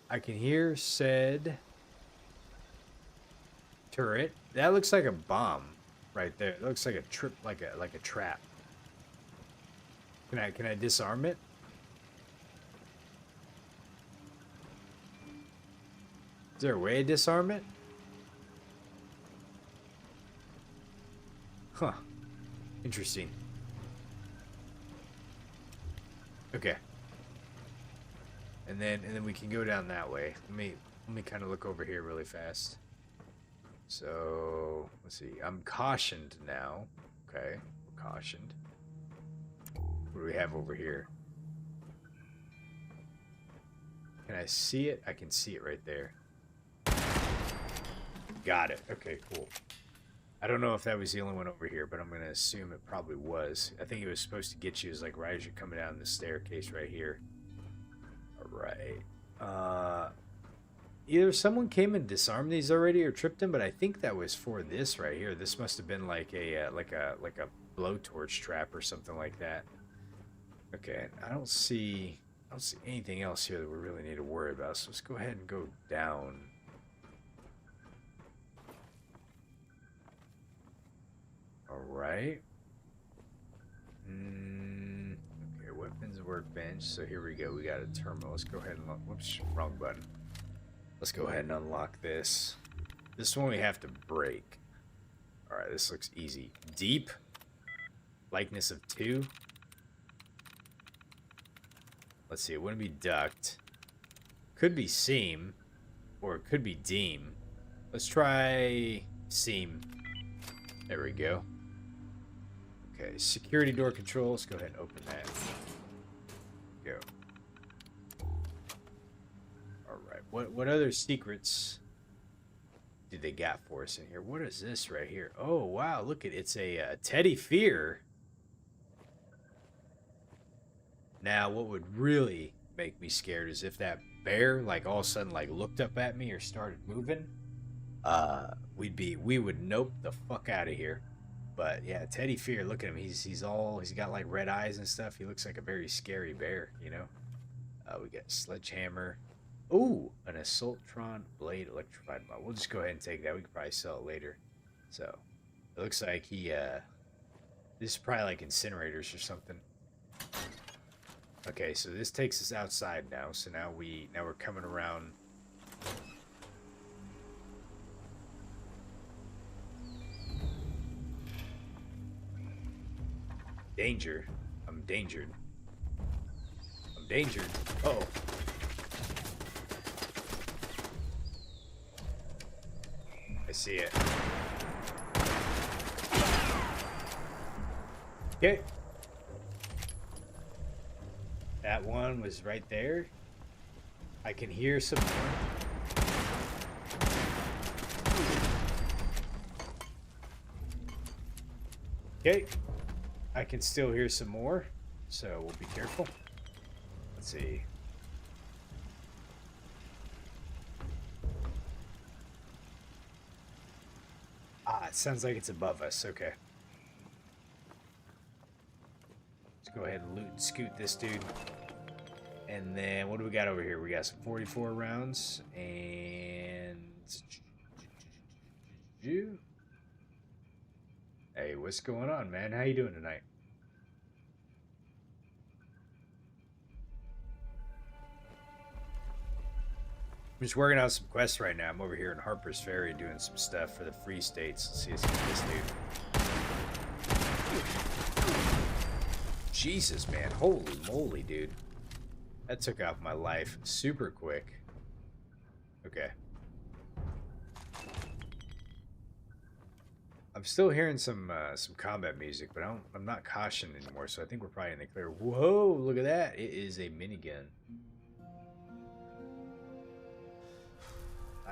I can hear said turret. That looks like a bomb right there. It looks like a trip like a trap. Can I disarm it? Is there a way to disarm it? Huh. Interesting. Okay. And then we can go down that way. Let me kind of look over here really fast. So let's see. I'm cautioned now. Okay, we're cautioned. What do we have over here? Can I see it? I can see it right there. Got it. Okay, cool. I don't know if that was the only one over here, but I'm going to assume it probably was. I think it was supposed to get you as like right as you're coming down the staircase right here. All right. Either someone came and disarmed these already or tripped them, but I think that was for this right here. This must have been like a blowtorch trap or something like that. Okay, I don't see anything else here that we really need to worry about. So let's go ahead and go down. All right. Okay, weapons workbench. So here we go. We got a terminal. Let's go ahead and whoops, wrong button. Let's go ahead and unlock this. This one we have to break. All right, this looks easy. Deep. Likeness of 2. Let's see. It wouldn't be duct. Could be seam, or it could be deem. Let's try seam. There we go. Okay, security door control. Let's go ahead and open that. Go. Alright, what other secrets did they got for us in here? What is this right here? Oh, wow, look at it. It's a Teddy Fear. Now, what would really make me scared is if that bear, like, all of a sudden, like, looked up at me or started moving. We would nope the fuck out of here. But yeah, Teddy Fear, look at him. He's got like red eyes and stuff. He looks like a very scary bear, you know. We got sledgehammer. Ooh, an Assaultron blade electrified mod. We'll just go ahead and take that. We could probably sell it later. So it looks like this is probably like incinerators or something. Okay, so this takes us outside now. So now we're coming around. Danger. I'm dangered. I'm dangered. Oh. I see it. Okay. That one was right there. I can hear some more. Okay. I can still hear some more, so we'll be careful. Let's see. Ah, it sounds like it's above us. Okay. Let's go ahead and loot and scoot this dude. And then, what do we got over here? We got some 44 rounds, and... Hey, what's going on, man? How you doing tonight? I'm just working on some quests right now. I'm over here in Harper's Ferry doing some stuff for the Free States. Let's see this dude. Jesus, man. Holy moly, dude. That took off my life super quick. Okay. I'm still hearing some combat music, but I'm not cautioned anymore, so I think we're probably in the clear. Whoa, look at that. It is a minigun.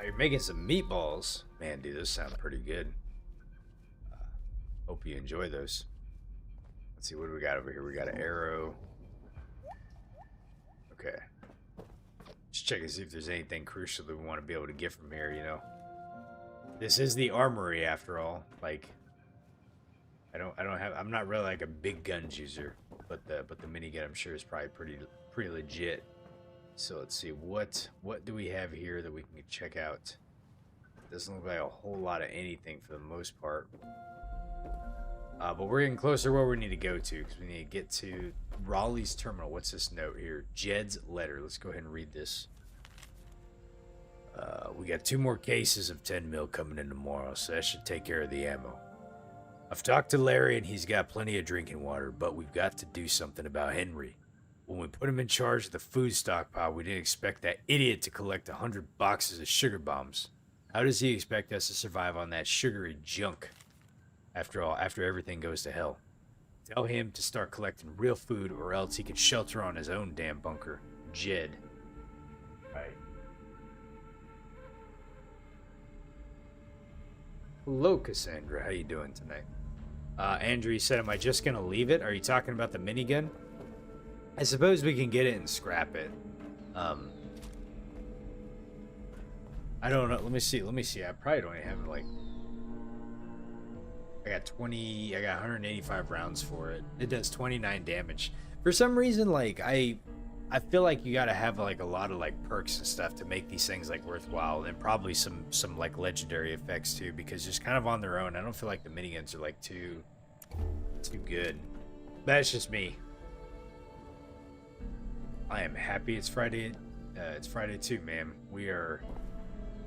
You're making some meatballs. Man, dude, those sound pretty good. Hope you enjoy those. Let's see, what do we got over here? We got an arrow. Okay. Just check and see if there's anything crucial that we want to be able to get from here, you know. This is the armory, after all. Like, I'm not really like a big guns user, but the minigun I'm sure is probably pretty legit. So let's see, what do we have here that we can check out? Doesn't look like a whole lot of anything for the most part. But we're getting closer to where we need to go to, because we need to get to Raleigh's terminal. What's this note here? Jed's letter. Let's go ahead and read this. We got 2 more cases of 10 mil coming in tomorrow, so that should take care of the ammo. I've talked to Larry, and he's got plenty of drinking water, but we've got to do something about Henry. When we put him in charge of the food stockpile, we didn't expect that idiot to collect 100 boxes of sugar bombs. How does he expect us to survive on that sugary junk? After all, after everything goes to hell. Tell him to start collecting real food, or else he can shelter on his own damn bunker. Jed. Right. Hello, Cassandra. How you doing tonight? Andrew, you said, am I just gonna leave it? Are you talking about the minigun? I suppose we can get it and scrap it. I don't know. Let me see. I probably don't even have like... I got 185 rounds for it. It does 29 damage. For some reason, like, I feel like you gotta have like a lot of like perks and stuff to make these things like worthwhile, and probably some like legendary effects too, because just kind of on their own, I don't feel like the miniguns are like too good. That's just me. I am happy it's Friday. It's Friday too, man. We are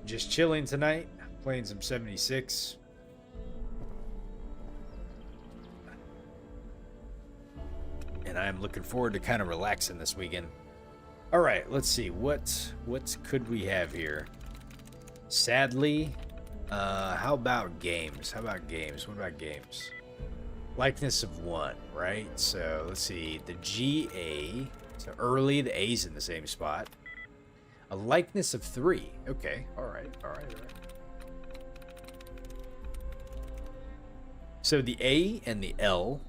just chilling tonight, playing some 76. And I'm looking forward to kind of relaxing this weekend. All right, let's see. What could we have here? Sadly, How about games? How about games? What about games? Likeness of 1, right? So let's see. The GA. So early, the A's in the same spot. A likeness of 3. Okay. All right. So the A and the L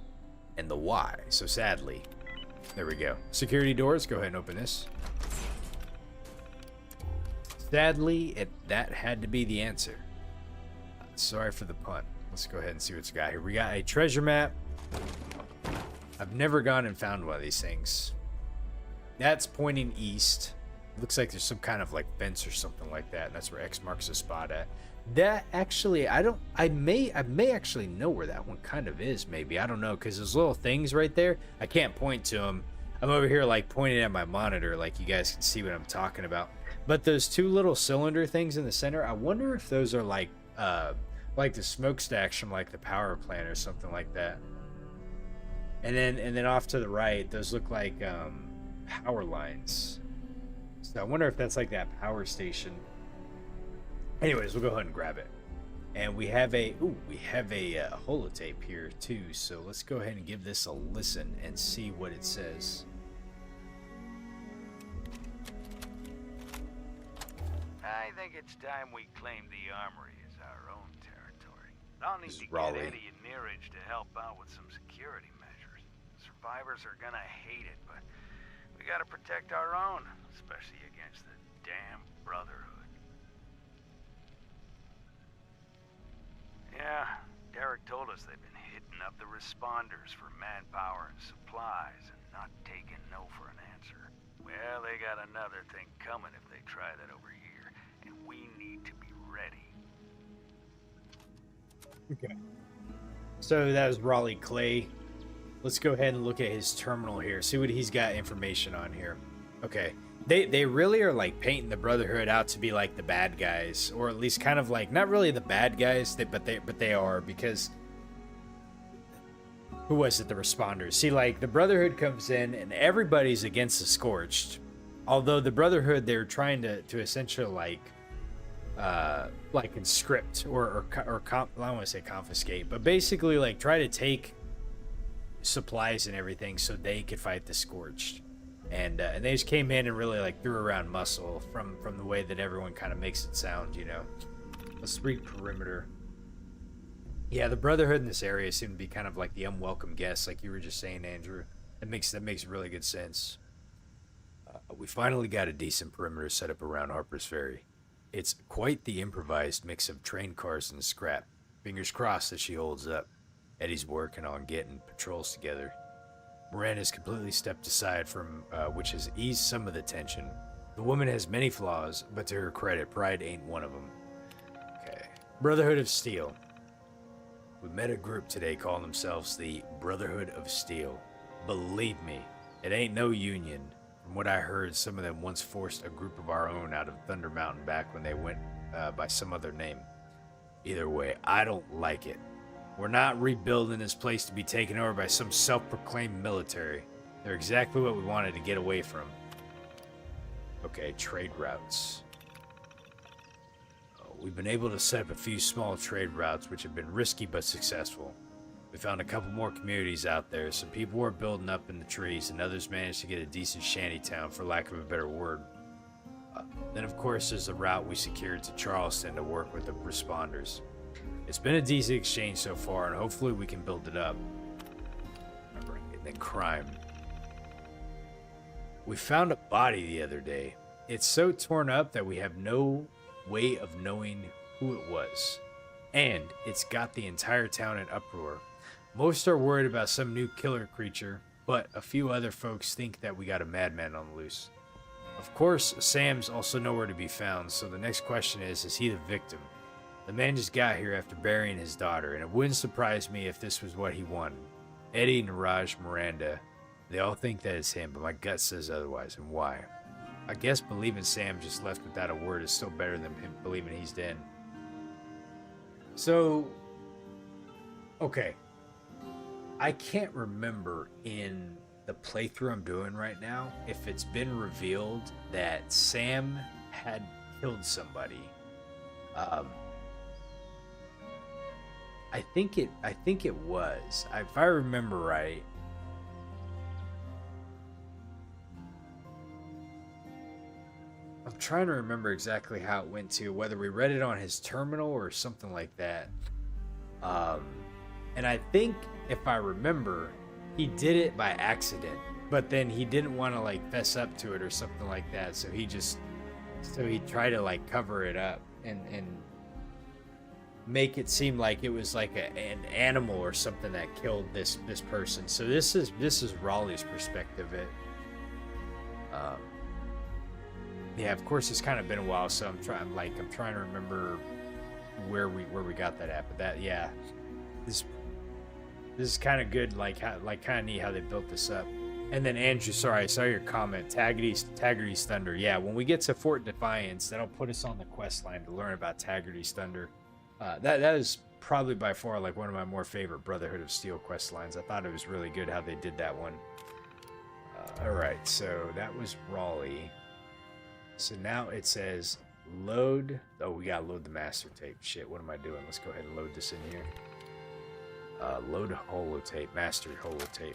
and the Y. So sadly, there we go. Security doors. Go ahead and open this. Sadly, that had to be the answer. Sorry for the pun. Let's go ahead and see what's got here. We got a treasure map. I've never gone and found one of these things. That's pointing east. Looks like there's some kind of like fence or something like that. And that's where X marks the spot at. That actually, I may actually know where that one kind of is. Maybe, I don't know, because those little things right there, I can't point to them. I'm over here like pointing at my monitor, like you guys can see what I'm talking about. But those 2 little cylinder things in the center, I wonder if those are like the smokestacks from like the power plant or something like that. And then off to the right, those look like power lines. So I wonder if that's like that power station. Anyways, we'll go ahead and grab it. And we have a holotape here too. So let's go ahead and give this a listen and see what it says. I think it's time we claim the armory as our own territory. I'll need This to is Raleigh. get Eddie and Neeraj to help out with some security measures. Survivors are gonna hate it, but we gotta protect our own, especially against the damn Brotherhood. Yeah, Derek told us they've been hitting up the responders for manpower and supplies and not taking no for an answer. Well, they got another thing coming if they try that over here, and we need to be ready. Okay. So that was Raleigh Clay. Let's go ahead and look at his terminal here. See what he's got information on here. Okay. They really are like painting the Brotherhood out to be like the bad guys, or at least kind of like not really the bad guys, but they are, because who was it? The responders. See, like the Brotherhood comes in and everybody's against the Scorched. Although the Brotherhood, they're trying to essentially like conscript or I don't want to say confiscate, but basically like try to take supplies and everything so they could fight the Scorched. And they just came in and really like threw around muscle from the way that everyone kind of makes it sound, you know. Let's read perimeter. Yeah, the Brotherhood in this area seem to be kind of like the unwelcome guests, like you were just saying, Andrew. That makes really good sense. We finally got a decent perimeter set up around Harper's Ferry. It's quite the improvised mix of train cars and scrap. Fingers crossed that she holds up. Eddie's working on getting patrols together. Miranda's completely stepped aside from, which has eased some of the tension. The woman has many flaws, but to her credit, pride ain't one of them. Okay. Brotherhood of Steel. We met a group today calling themselves the Brotherhood of Steel. Believe me, it ain't no union. From what I heard, some of them once forced a group of our own out of Thunder Mountain back when they went by some other name. Either way, I don't like it. We're not rebuilding this place to be taken over by some self-proclaimed military. They're exactly what we wanted to get away from. Okay, trade routes. We've been able to set up a few small trade routes which have been risky but successful. We found a couple more communities out there. Some people were building up in the trees and others managed to get a decent shanty town, for lack of a better word. Then of course there's the route we secured to Charleston to work with the responders. It's been a decent exchange so far, and hopefully we can build it up. And then crime. We found a body the other day. It's so torn up that we have no way of knowing who it was. And it's got the entire town in uproar. Most are worried about some new killer creature, but a few other folks think that we got a madman on the loose. Of course, Sam's also nowhere to be found, so the next question is he the victim? The man just got here after burying his daughter, and it wouldn't surprise me if this was what he wanted. Eddie, Neeraj, Miranda, they all think that it's him, but my gut says otherwise, and why? I guess believing Sam just left without a word is still better than him believing he's dead. So, okay. I can't remember in the playthrough I'm doing right now if it's been revealed that Sam had killed somebody. I think it was. If I remember right. I'm trying to remember exactly how it went to, whether we read it on his terminal or something like that. And I think, if I remember, he did it by accident, but then he didn't want to like fess up to it or something like that, so he tried to like cover it up and make it seem like it was like an animal or something that killed this person. So this is Raleigh's perspective. Yeah, of course it's kind of been a while, so I'm trying to remember where we got that at. But that, yeah, this is kind of good, like kind of neat how they built this up. And then Andrew, sorry, I saw your comment. Taggarty's Thunder. Yeah, when we get to Fort Defiance, that'll put us on the quest line to learn about Taggarty's Thunder. That is probably by far like one of my more favorite Brotherhood of Steel quest lines. I thought it was really good how they did that one. All right, so that was Raleigh. So now it says load. Oh, we gotta load the master tape. Shit, what am I doing? Let's go ahead and load this in here. Load holotape, master holotape.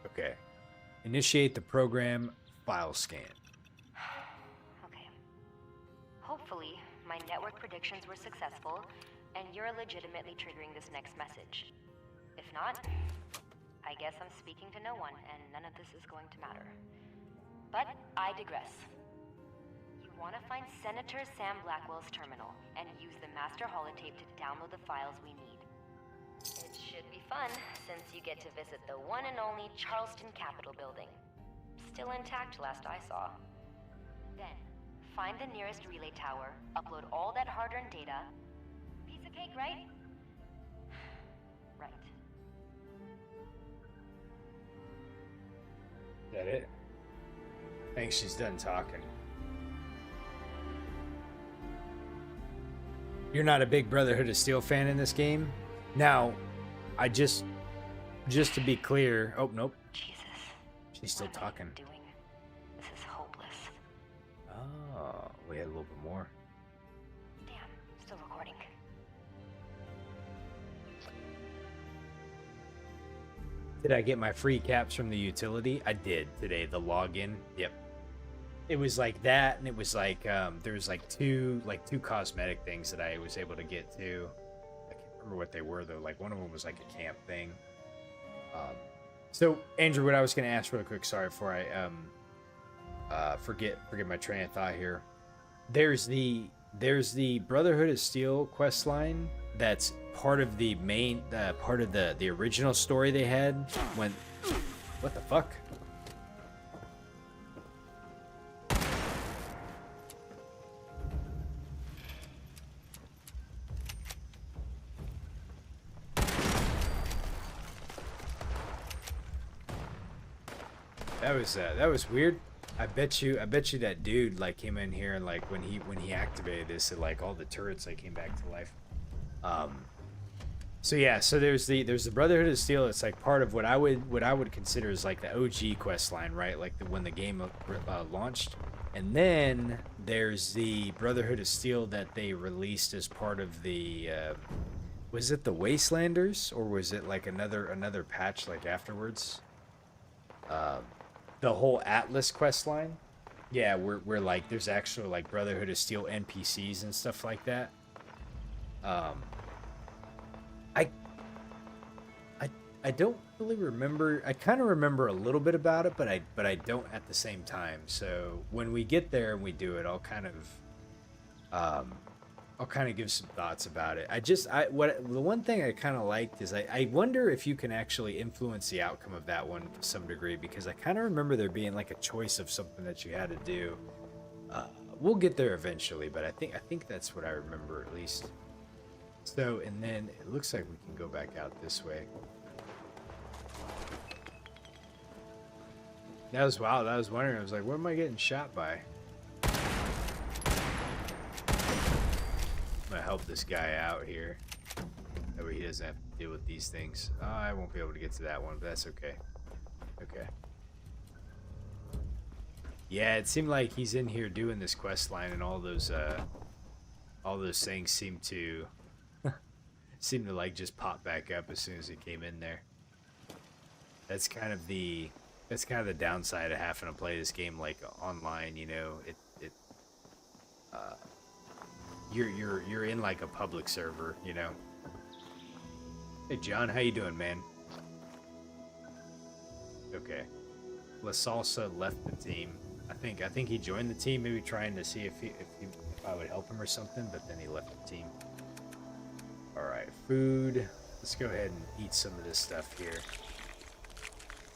Okay. Initiate the program file scan. Okay. Hopefully, my network predictions were successful, and you're legitimately triggering this next message. If not, I guess I'm speaking to no one, and none of this is going to matter. But I digress. You want to find Senator Sam Blackwell's terminal and use the master holotape to download the files we need. It should be fun, since you get to visit the one and only Charleston Capitol building. Still intact last I saw. Then, find the nearest relay tower, upload all that hard-earned data. Piece of cake, right? Right. Is that it? I think she's done talking. You're not a big Brotherhood of Steel fan in this game? Now, I just to be clear. Oh, nope. Jesus. She's still talking. What am I doing? This is hopeless. Oh, we had a little bit more. Damn, still recording. Did I get my free caps from the utility? I did today. The login. Yep. It was like that, and it was like there was like two cosmetic things that I was able to get to. I can't remember what they were though. Like one of them was like a camp thing. So Andrew, what I was gonna ask real quick, sorry, before I forget my train of thought here. There's the Brotherhood of Steel quest line that's part of the main part of the original story they had when. What the fuck? That was weird. I bet you that dude like came in here and like when he activated this, it, like all the turrets like came back to life. So yeah, so there's the Brotherhood of Steel. It's like part of what I would consider is like the OG quest line, right? Like when the game launched. And then there's the Brotherhood of Steel that they released as part of the was it the Wastelanders, or was it like another patch like afterwards? The whole Atlas quest line. Yeah, we're like there's actual like Brotherhood of Steel NPCs and stuff like that. I don't really remember. I kind of remember a little bit about it, but I don't at the same time. So when we get there and we do it, I'll kind of give some thoughts about it. The one thing I kind of liked is I wonder if you can actually influence the outcome of that one to some degree, because I kind of remember there being like a choice of something that you had to do. We'll get there eventually, but I think that's what I remember at least. So, and then it looks like we can go back out this way. That was wild. I was wondering. I was like, what am I getting shot by? I'm gonna help this guy out here. That way he doesn't have to deal with these things. Oh, I won't be able to get to that one, but that's okay. Okay. Yeah, it seemed like he's in here doing this quest line, and all those all those things seem to like just pop back up as soon as it came in there. That's kind of the downside of having to play this game like online. You know, you're in like a public server. You know. Hey John, how you doing, man? Okay. La Salsa left the team. I think he joined the team, maybe trying to see if I would help him or something, but then he left the team. All right, food. Let's go ahead and eat some of this stuff here.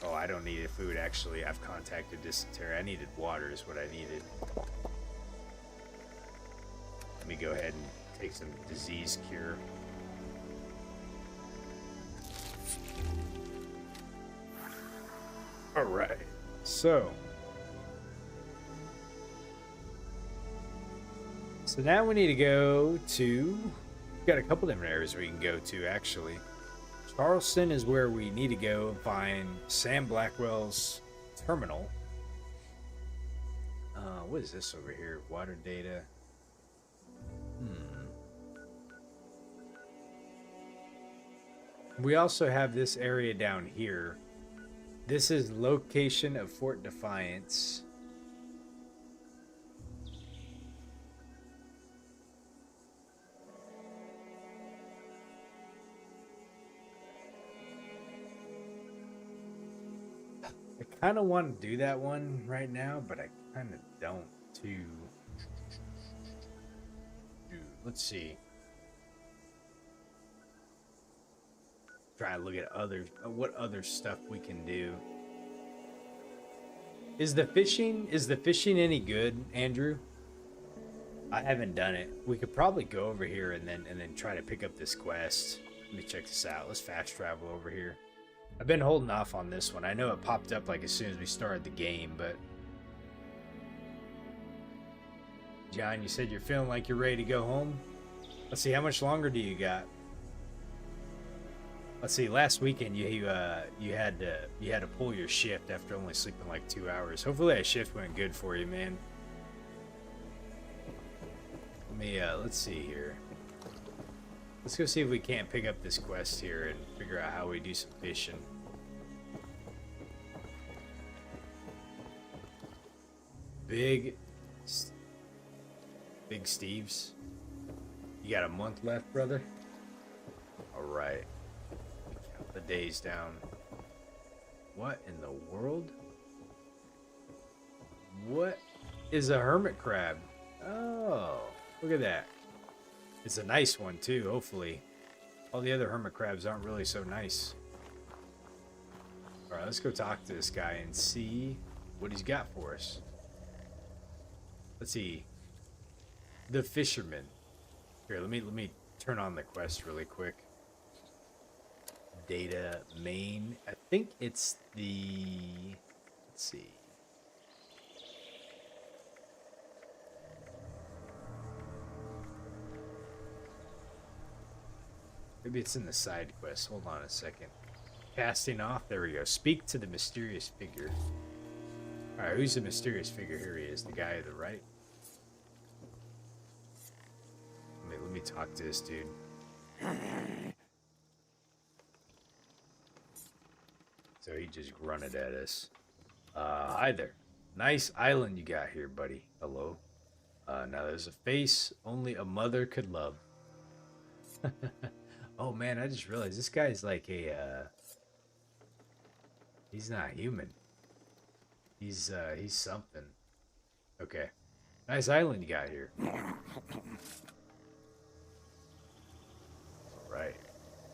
Oh, I don't need food actually. I've contacted dysentery. I needed water is what I needed. Let me go ahead and take some disease cure. All right, so now we need to go to, we've got a couple different areas we can go to actually. Charleston is where we need to go and find Sam Blackwell's terminal. What is this over here? Water data. We also have this area down here. This is location of Fort Defiance. I kind of want to do that one right now, but I kind of don't too. Let's see. Try to look at what other stuff we can do. Is the fishing any good, Andrew? I haven't done it. We could probably go over here and then try to pick up this quest. Let me check this out. Let's fast travel over here. I've been holding off on this one. I know it popped up like as soon as we started the game, but John, you said you're feeling like you're ready to go home. Let's see, how much longer do you got? Let's see. Last weekend you had to pull your shift after only sleeping like 2 hours. Hopefully that shift went good for you, man. Let me let's see here. Let's go see if we can't pick up this quest here and figure out how we do some fishing. Big Steve's. You got a month left, brother? All right. Count the days down. What in the world? What is a hermit crab? Oh, look at that. It's a nice one too, hopefully. All the other hermit crabs aren't really so nice. Alright, let's go talk to this guy and see what he's got for us. Let's see. The fisherman. Here, let me turn on the quest really quick. Data main. I think it's the... Let's see. Maybe it's in the side quest. Hold on a second. Casting off. There we go. Speak to the mysterious figure. Alright, who's the mysterious figure? Here he is. The guy to the right. Let me talk to this dude. So he just grunted at us. Hi there. Nice island you got here, buddy. Hello. Now there's a face only a mother could love. Oh man, I just realized this guy's like a he's not human. He's something. Okay. Nice island you got here. Alright.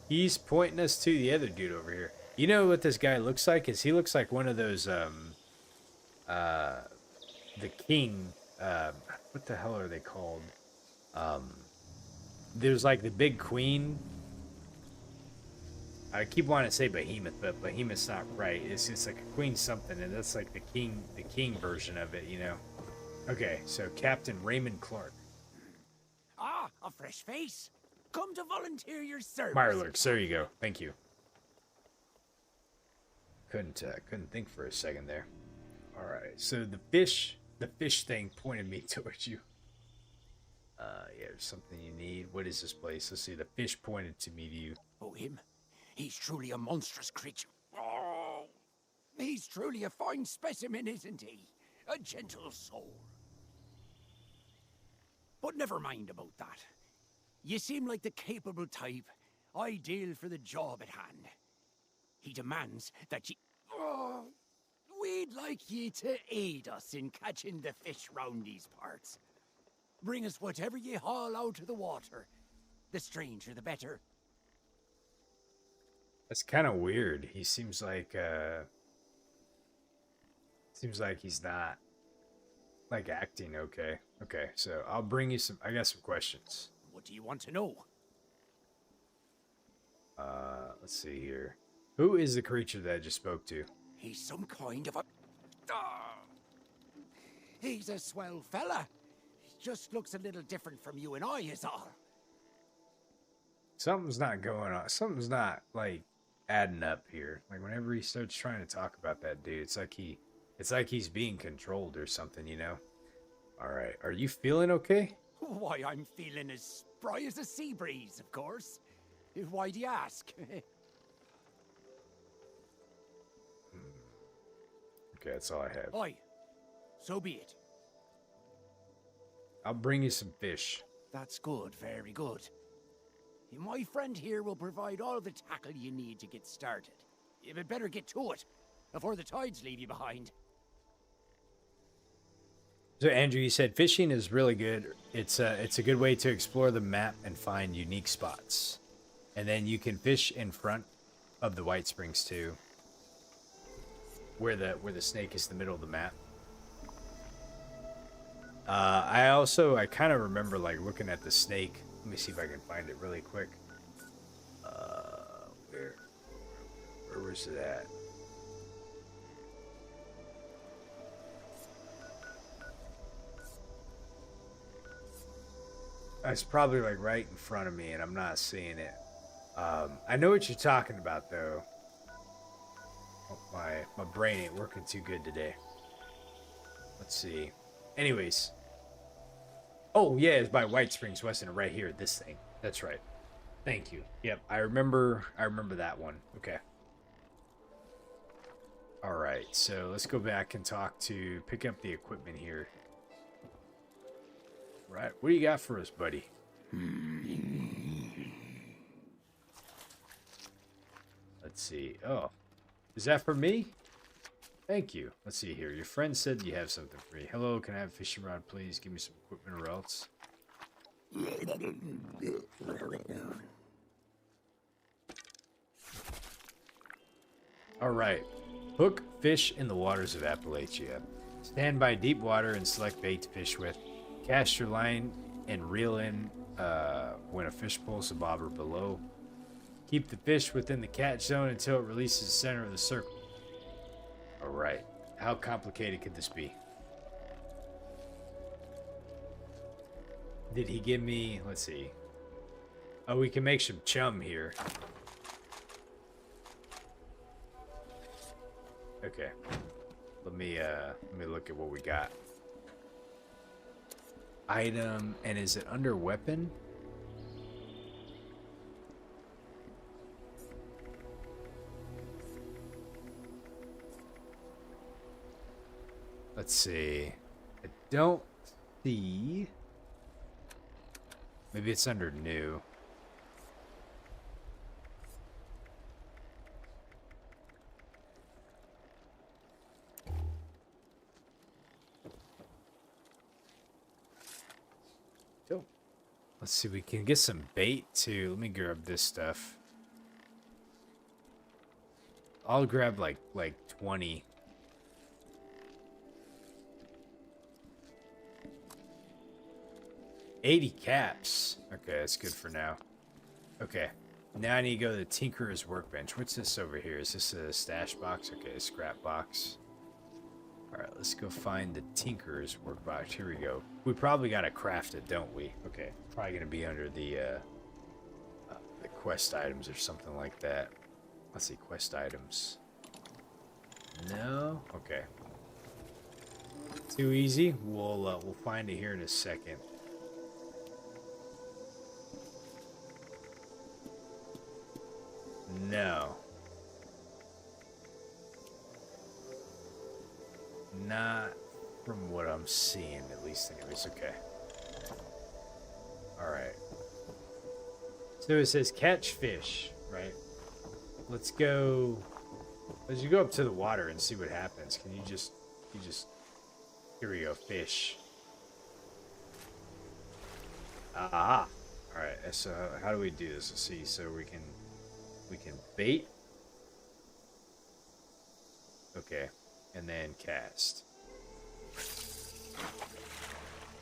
He's pointing us to the other dude over here. You know what this guy looks like? Is he looks like one of those the king what the hell are they called? There's like the big queen. I keep wanting to say behemoth, but behemoth's not right. It's like a queen something, and that's like the king version of it, you know. Okay, so Captain Raymond Clark. Ah, a fresh face. Come to volunteer your service. Mirelurks, there you go. Thank you. Couldn't think for a second there. All right, so the fish thing pointed me towards you. Yeah, there's something you need. What is this place? Let's see. The fish pointed to me to you. Oh, him? He's truly a monstrous creature. Oh, he's truly a fine specimen, isn't he? A gentle soul. But never mind about that. You seem like the capable type, ideal for the job at hand. He demands that ye... Oh, we'd like ye to aid us in catching the fish round these parts. Bring us whatever ye haul out of the water. The stranger, the better. That's kind of weird. He seems like he's not like acting okay. Okay, so I'll bring you some. I got some questions. What do you want to know? Let's see here. Who is the creature that I just spoke to? He's some kind of a... Ah! He's a swell fella. He just looks a little different from you and I is all. Something's not going on. Something's not like adding up here. Like whenever he starts trying to talk about that dude, it's like he's being controlled or something, you know? All right. Are you feeling okay? Why, I'm feeling as spry as a sea breeze, of course. Why do you ask? Okay, that's all I have. Aye, so be it. I'll bring you some fish. That's good, very good. My friend here will provide all the tackle you need to get started. You had better get to it, before the tides leave you behind. So Andrew, you said fishing is really good. It's a good way to explore the map and find unique spots. And then you can fish in front of the White Springs too. Where the snake is the middle of the map. I kind of remember like looking at the snake. Let me see if I can find it really quick. Where was it at? It's probably like right in front of me and I'm not seeing it. I know what you're talking about though. My brain ain't working too good today. Let's see. Anyways. Oh, yeah, it's by White Springs, wasn't it? Right here, this thing. That's right. Thank you. Yep, I remember that one. Okay. All right, so let's go back and pick up the equipment here. Right, what do you got for us, buddy? Let's see. Oh, is that for me? Thank you. Let's see here. Your friend said you have something for me. Hello, can I have a fishing rod, please? Give me some equipment or else. All right. Hook fish in the waters of Appalachia. Stand by deep water and select bait to fish with. Cast your line and reel in when a fish pulls a bobber below. Keep the fish within the catch zone until it releases the center of the circle. All right. How complicated could this be? Did he give me... Let's see. Oh, we can make some chum here. Okay. Let me look at what we got. Item, and is it under weapon? Let's see. I don't see. Maybe it's under new. So, let's see. We can get some bait too. Let me grab this stuff. I'll grab like 20. $80 caps. Okay, that's good for now. Okay, now I need to go to the Tinkerer's Workbench. What's this over here? Is this a stash box? Okay, a scrap box. Alright, let's go find the Tinkerer's Workbench. Here we go. We probably gotta craft it, don't we? Okay, probably gonna be under the quest items or something like that. Let's see, quest items. No? Okay. Too easy? We'll find it here in a second. No. Not from what I'm seeing, at least. Anyways, okay. Alright. So it says catch fish, right? Let's go... Let's go up to the water and see what happens. Can you just... Here we go, fish. Ah! Alright, so how do we do this? Let's see, so we can bait. Okay, and then cast.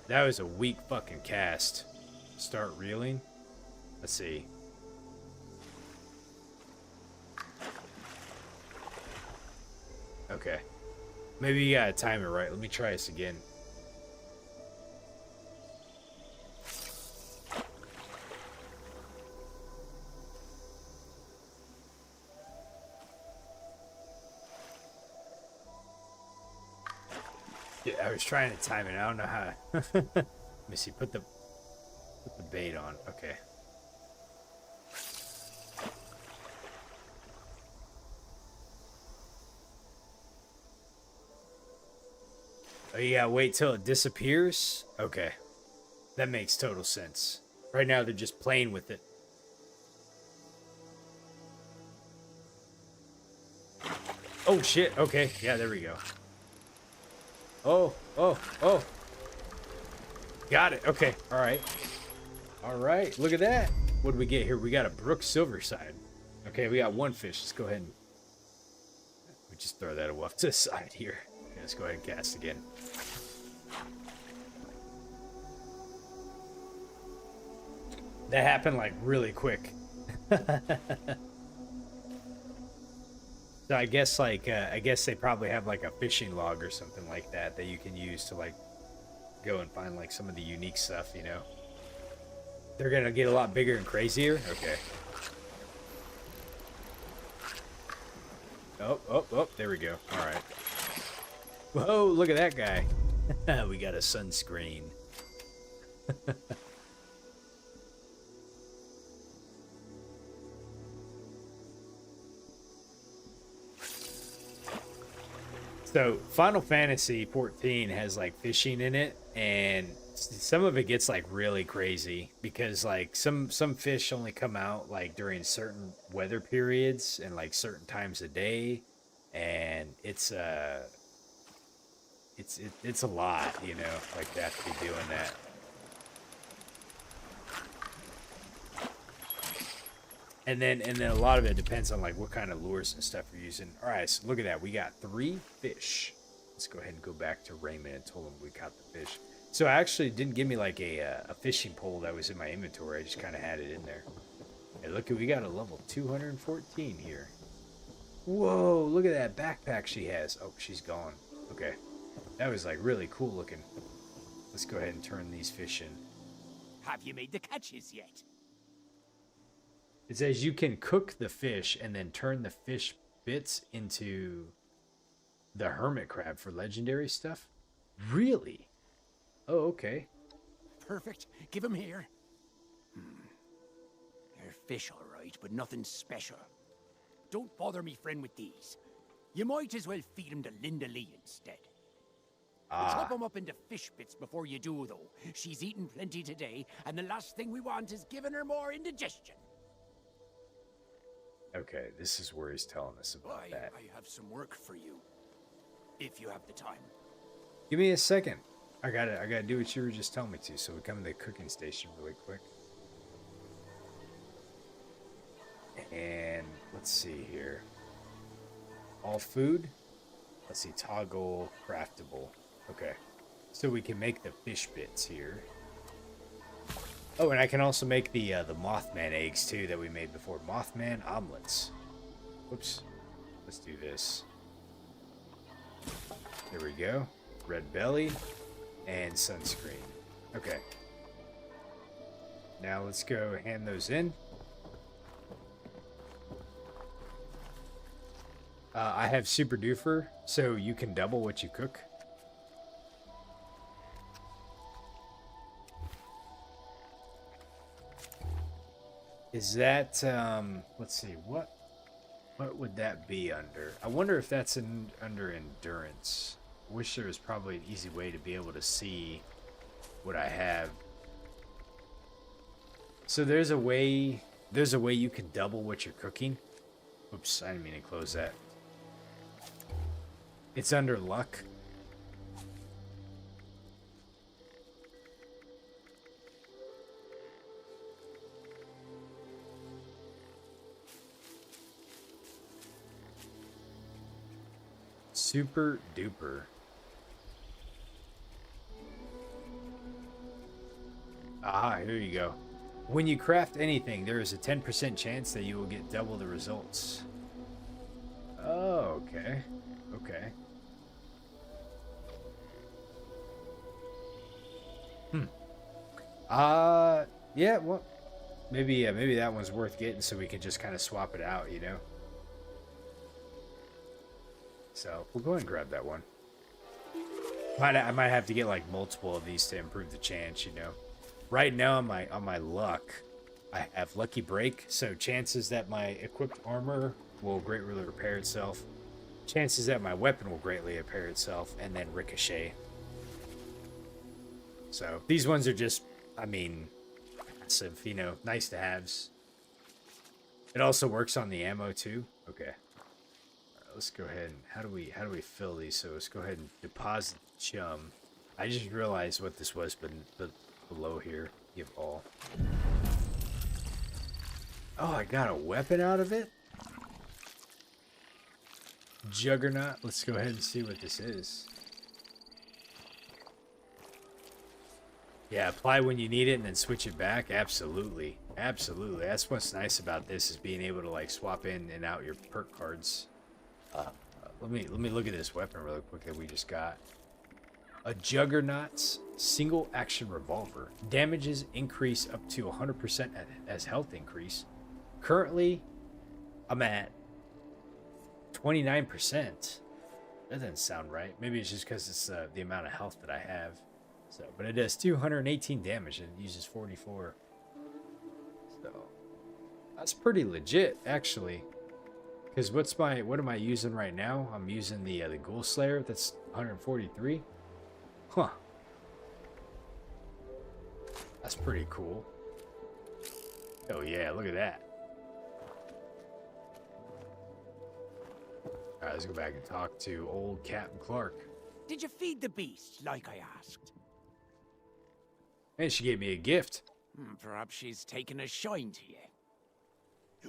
That was a weak fucking cast. Start reeling. Let's see. Okay. Maybe you gotta time it right. Let me try this again. Yeah, I was trying to time it. I don't know how. Let me see. Put the bait on. Okay. Oh, you gotta wait till it disappears? Okay. That makes total sense. Right now, they're just playing with it. Oh, shit. Okay. Yeah, there we go. Oh. Got it. Okay. All right. All right. Look at that. What do we get here? We got a brook silverside. Okay, we got one fish. Let's go ahead and... We just throw that off to the side here. Okay, let's go ahead and cast again. That happened like really quick. So I guess like I guess they probably have like a fishing log or something like that you can use to like go and find like some of the unique stuff, you know. They're gonna get a lot bigger and crazier. Okay. Oh, there we go. All right. Whoa, look at that guy. We got a sunscreen. So Final Fantasy 14 has like fishing in it, and some of it gets like really crazy because like some fish only come out like during certain weather periods and like certain times of day, and it's a lot, you know, like they have to be doing that. And then a lot of it depends on like what kind of lures and stuff you're using. All right, so look at that. We got 3 fish. Let's go ahead and go back to Raymond and told him we caught the fish. So I actually didn't give me like a fishing pole that was in my inventory. I just kind of had it in there. Hey, look, we got a level 214 here. Whoa, look at that backpack she has. Oh, she's gone. Okay, that was like really cool looking. Let's go ahead and turn these fish in. Have you made the catches yet? It says you can cook the fish and then turn the fish bits into the hermit crab for legendary stuff. Really? Oh, okay. Perfect. Give him here. They're fish, all right, but nothing special. Don't bother me friend with these. You might as well feed him to Linda Lee instead. Chop them up into fish bits before you do, though. She's eaten plenty today, and the last thing we want is giving her more indigestion. Okay, this is where he's telling us about that. I have some work for you, if you have the time. Give me a second. I gotta do what you were just telling me to. So we come to the cooking station really quick. And let's see here. All food. Let's see, toggle craftable. Okay, so we can make the fish bits here. Oh, and I can also make the Mothman eggs, too, that we made before. Mothman omelets. Whoops. Let's do this. There we go. Red belly and sunscreen. Okay. Now let's go hand those in. I have super duper, so you can double what you cook. Is that, let's see, what What would that be under? I wonder if that's under endurance. I wish there was probably an easy way to be able to see what I have. So there's a way you can double what you're cooking. Oops, I didn't mean to close that. It's under luck. Super duper. Ah, here you go. When you craft anything, there is a 10% chance that you will get double the results. Oh, okay. Okay. Yeah, well, maybe that one's worth getting so we can just kind of swap it out, you know? So, we'll go ahead and grab that one. I might have to get like multiple of these to improve the chance, you know? Right now on my luck, I have Lucky Break, so chances that my equipped armor will greatly repair itself, chances that my weapon will greatly repair itself, and then Ricochet. So these ones are just, I mean, massive, you know, nice to haves. It also works on the ammo too. Okay. All right, let's go ahead and how do we fill these? So let's go ahead and deposit chum. I just realized what this was, but below here, give all. Oh, I got a weapon out of it? Juggernaut. Let's go ahead and see what this is. Yeah, apply when you need it and then switch it back. Absolutely. Absolutely. That's what's nice about this, is being able to like swap in and out your perk cards. Let me look at this weapon really quick that we just got. A Juggernaut's single action revolver. Damages increase up to 100% as health increase. Currently, I'm at 29%. That doesn't sound right. Maybe it's just because it's the amount of health that I have. So, but it does 218 damage and it uses 44. So that's pretty legit, actually. Because what am I using right now? I'm using the Ghoul Slayer. That's 143. Huh. That's pretty cool. Oh yeah, look at that. Alright, let's go back and talk to old Captain Clark. Did you feed the beast, like I asked? And she gave me a gift. Perhaps she's taken a shine to you.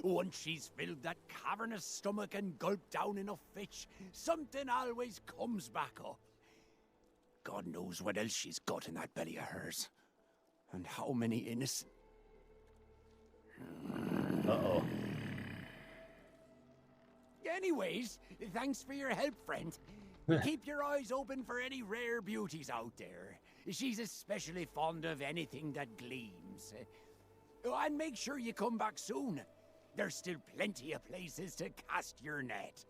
Once she's filled that cavernous stomach and gulped down enough fish, something always comes back up. God knows what else she's got in that belly of hers. And how many innocent... Uh-oh. Anyways, thanks for your help, friend. Keep your eyes open for any rare beauties out there. She's especially fond of anything that gleams. And make sure you come back soon. There's still plenty of places to cast your net.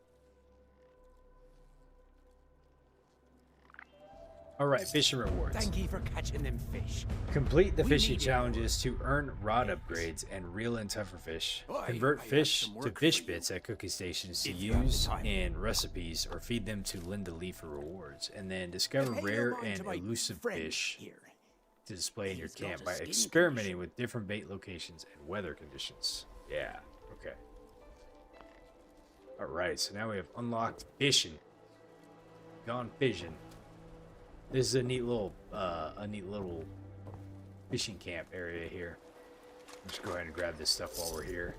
Alright, fishing rewards. Thank you for catching them fish. Complete the We fishing need it. challenges to earn rod upgrades and reel in tougher fish. Convert I have fish some to work fish for you. bits at cooking stations to If you have the use time. in recipes, or feed them to Linda Lee for rewards. And then discover Hey, rare you're on and to my elusive friend fish here. to display in your He's got camp a by skin experimenting condition. with different bait locations and weather conditions. Yeah, okay. Alright, so now we have unlocked fishing. Gone fishing. This is a neat little fishing camp area here. Let's go ahead and grab this stuff while we're here.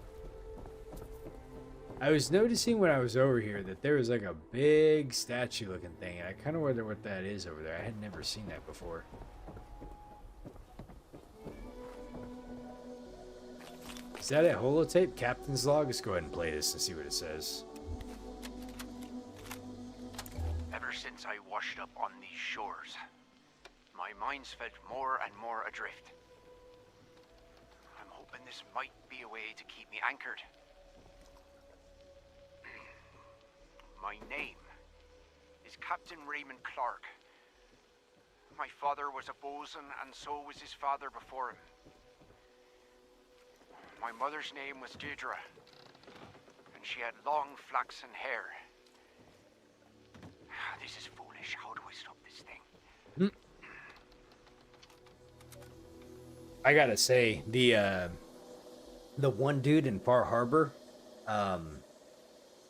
I was noticing when I was over here that there was like a big statue looking thing, and I kind of wonder what that is over there. I had never seen that before. Is that a holotape? Captain's log? Let's go ahead and play this and see what it says. Ever since I washed up on these shores, my mind's felt more and more adrift. I'm hoping this might be a way to keep me anchored. My name is Captain Raymond Clark. My father was a bosun, and so was his father before him. My mother's name was Deirdre, and she had long flaxen hair. This is foolish. How do I stop this thing? I gotta say, the one dude in Far Harbor,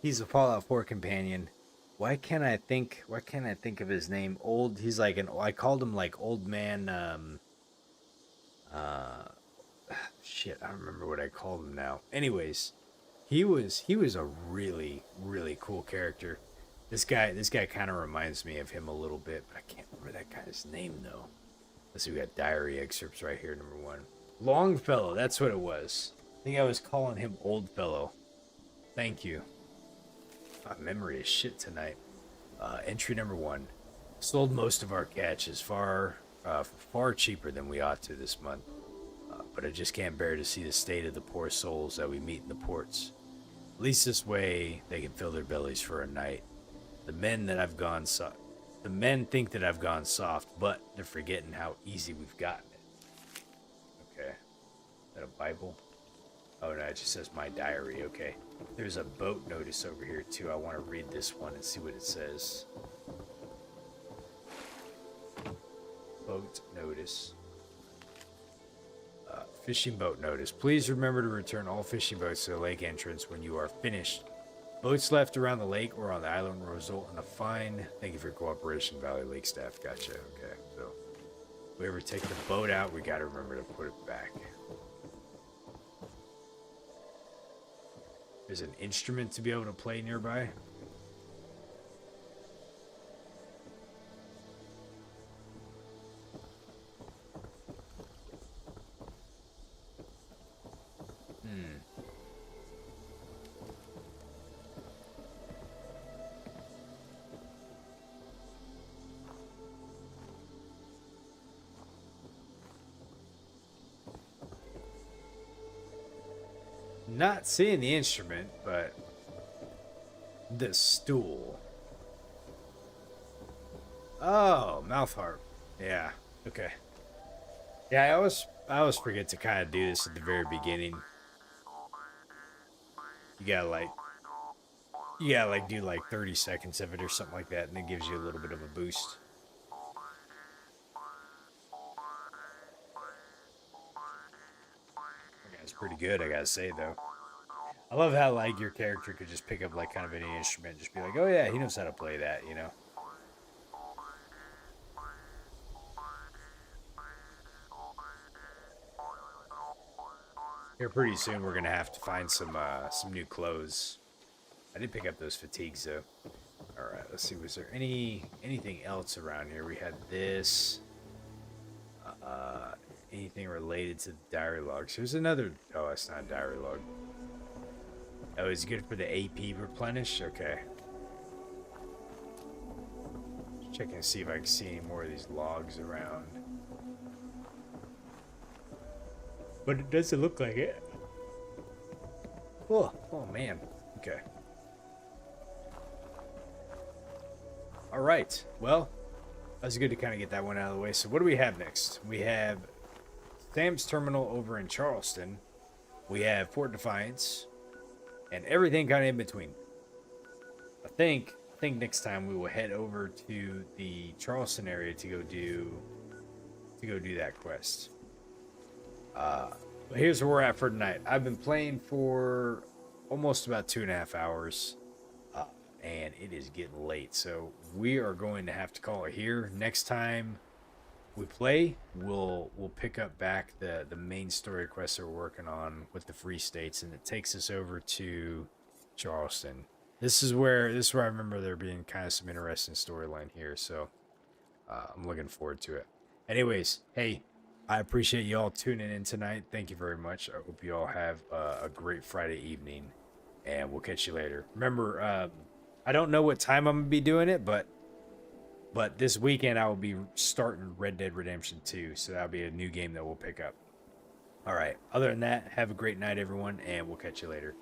he's a Fallout 4 companion. Why can't I think of his name? He's like I called him like old man, shit, I don't remember what I called him now. Anyways, he was a really, really cool character. This guy kind of reminds me of him a little bit, but I can't remember that guy's name though. Let's see, we got diary excerpts right here, number 1. Longfellow, that's what it was. I think I was calling him Oldfellow. Thank you. My memory is shit tonight. Entry number 1. Sold most of our catches far cheaper than we ought to this month. But I just can't bear to see the state of the poor souls that we meet in the ports. At least this way they can fill their bellies for a night. The men think that I've gone soft, but they're forgetting how easy we've gotten it. Okay. Is that a Bible? Oh no, it just says my diary. Okay. There's a boat notice over here too. I want to read this one and see what it says. Boat notice. Fishing boat notice. Please remember to return all fishing boats to the lake entrance when you are finished. Boats left around the lake or on the island will result in a fine. Thank you for your cooperation, Valley Lake staff. Gotcha. Okay, so if we ever take the boat out, we gotta remember to put it back. There's an instrument to be able to play nearby. Not seeing the instrument, but the stool. Oh, mouth harp. Yeah. Okay. Yeah, I always forget to kind of do this at the very beginning. You gotta do like 30 seconds of it or something like that, and it gives you a little bit of a boost. That's pretty good, I gotta say though. I love how like your character could just pick up like kind of any instrument, just be like, oh yeah, he knows how to play that, you know. Here pretty soon we're gonna have to find some new clothes. I did pick up those fatigues though. All right, let's see. Was there anything else around here? We had this. Anything related to the diary logs? There's another. Oh, it's not a diary log. Oh, it's good for the AP replenish. Okay. Just checking to see if I can see any more of these logs around. But it doesn't look like it. Oh man. Okay. All right. Well, that was good to kind of get that one out of the way. So what do we have next? We have C.A.M.P's terminal over in Charleston. We have Fort Defiance, and everything kind of in between. I think next time we will head over to the Charleston area to go do that quest. But here's where we're at for tonight. I've been playing for almost about 2.5 hours, and it is getting late, so we are going to have to call it here. Next time we play, we'll pick up back the main story quest that we're working on with the Free States, and it takes us over to Charleston. This is where I remember there being kind of some interesting storyline here, so I'm looking forward to it. Anyways, hey, I appreciate you all tuning in tonight. Thank you very much. I hope you all have a great Friday evening, and we'll catch you later. Remember, I don't know what time I'm gonna be doing it, but this weekend I will be starting Red Dead Redemption 2, so that'll be a new game that we'll pick up. All right. Other than that, have a great night, everyone, and we'll catch you later.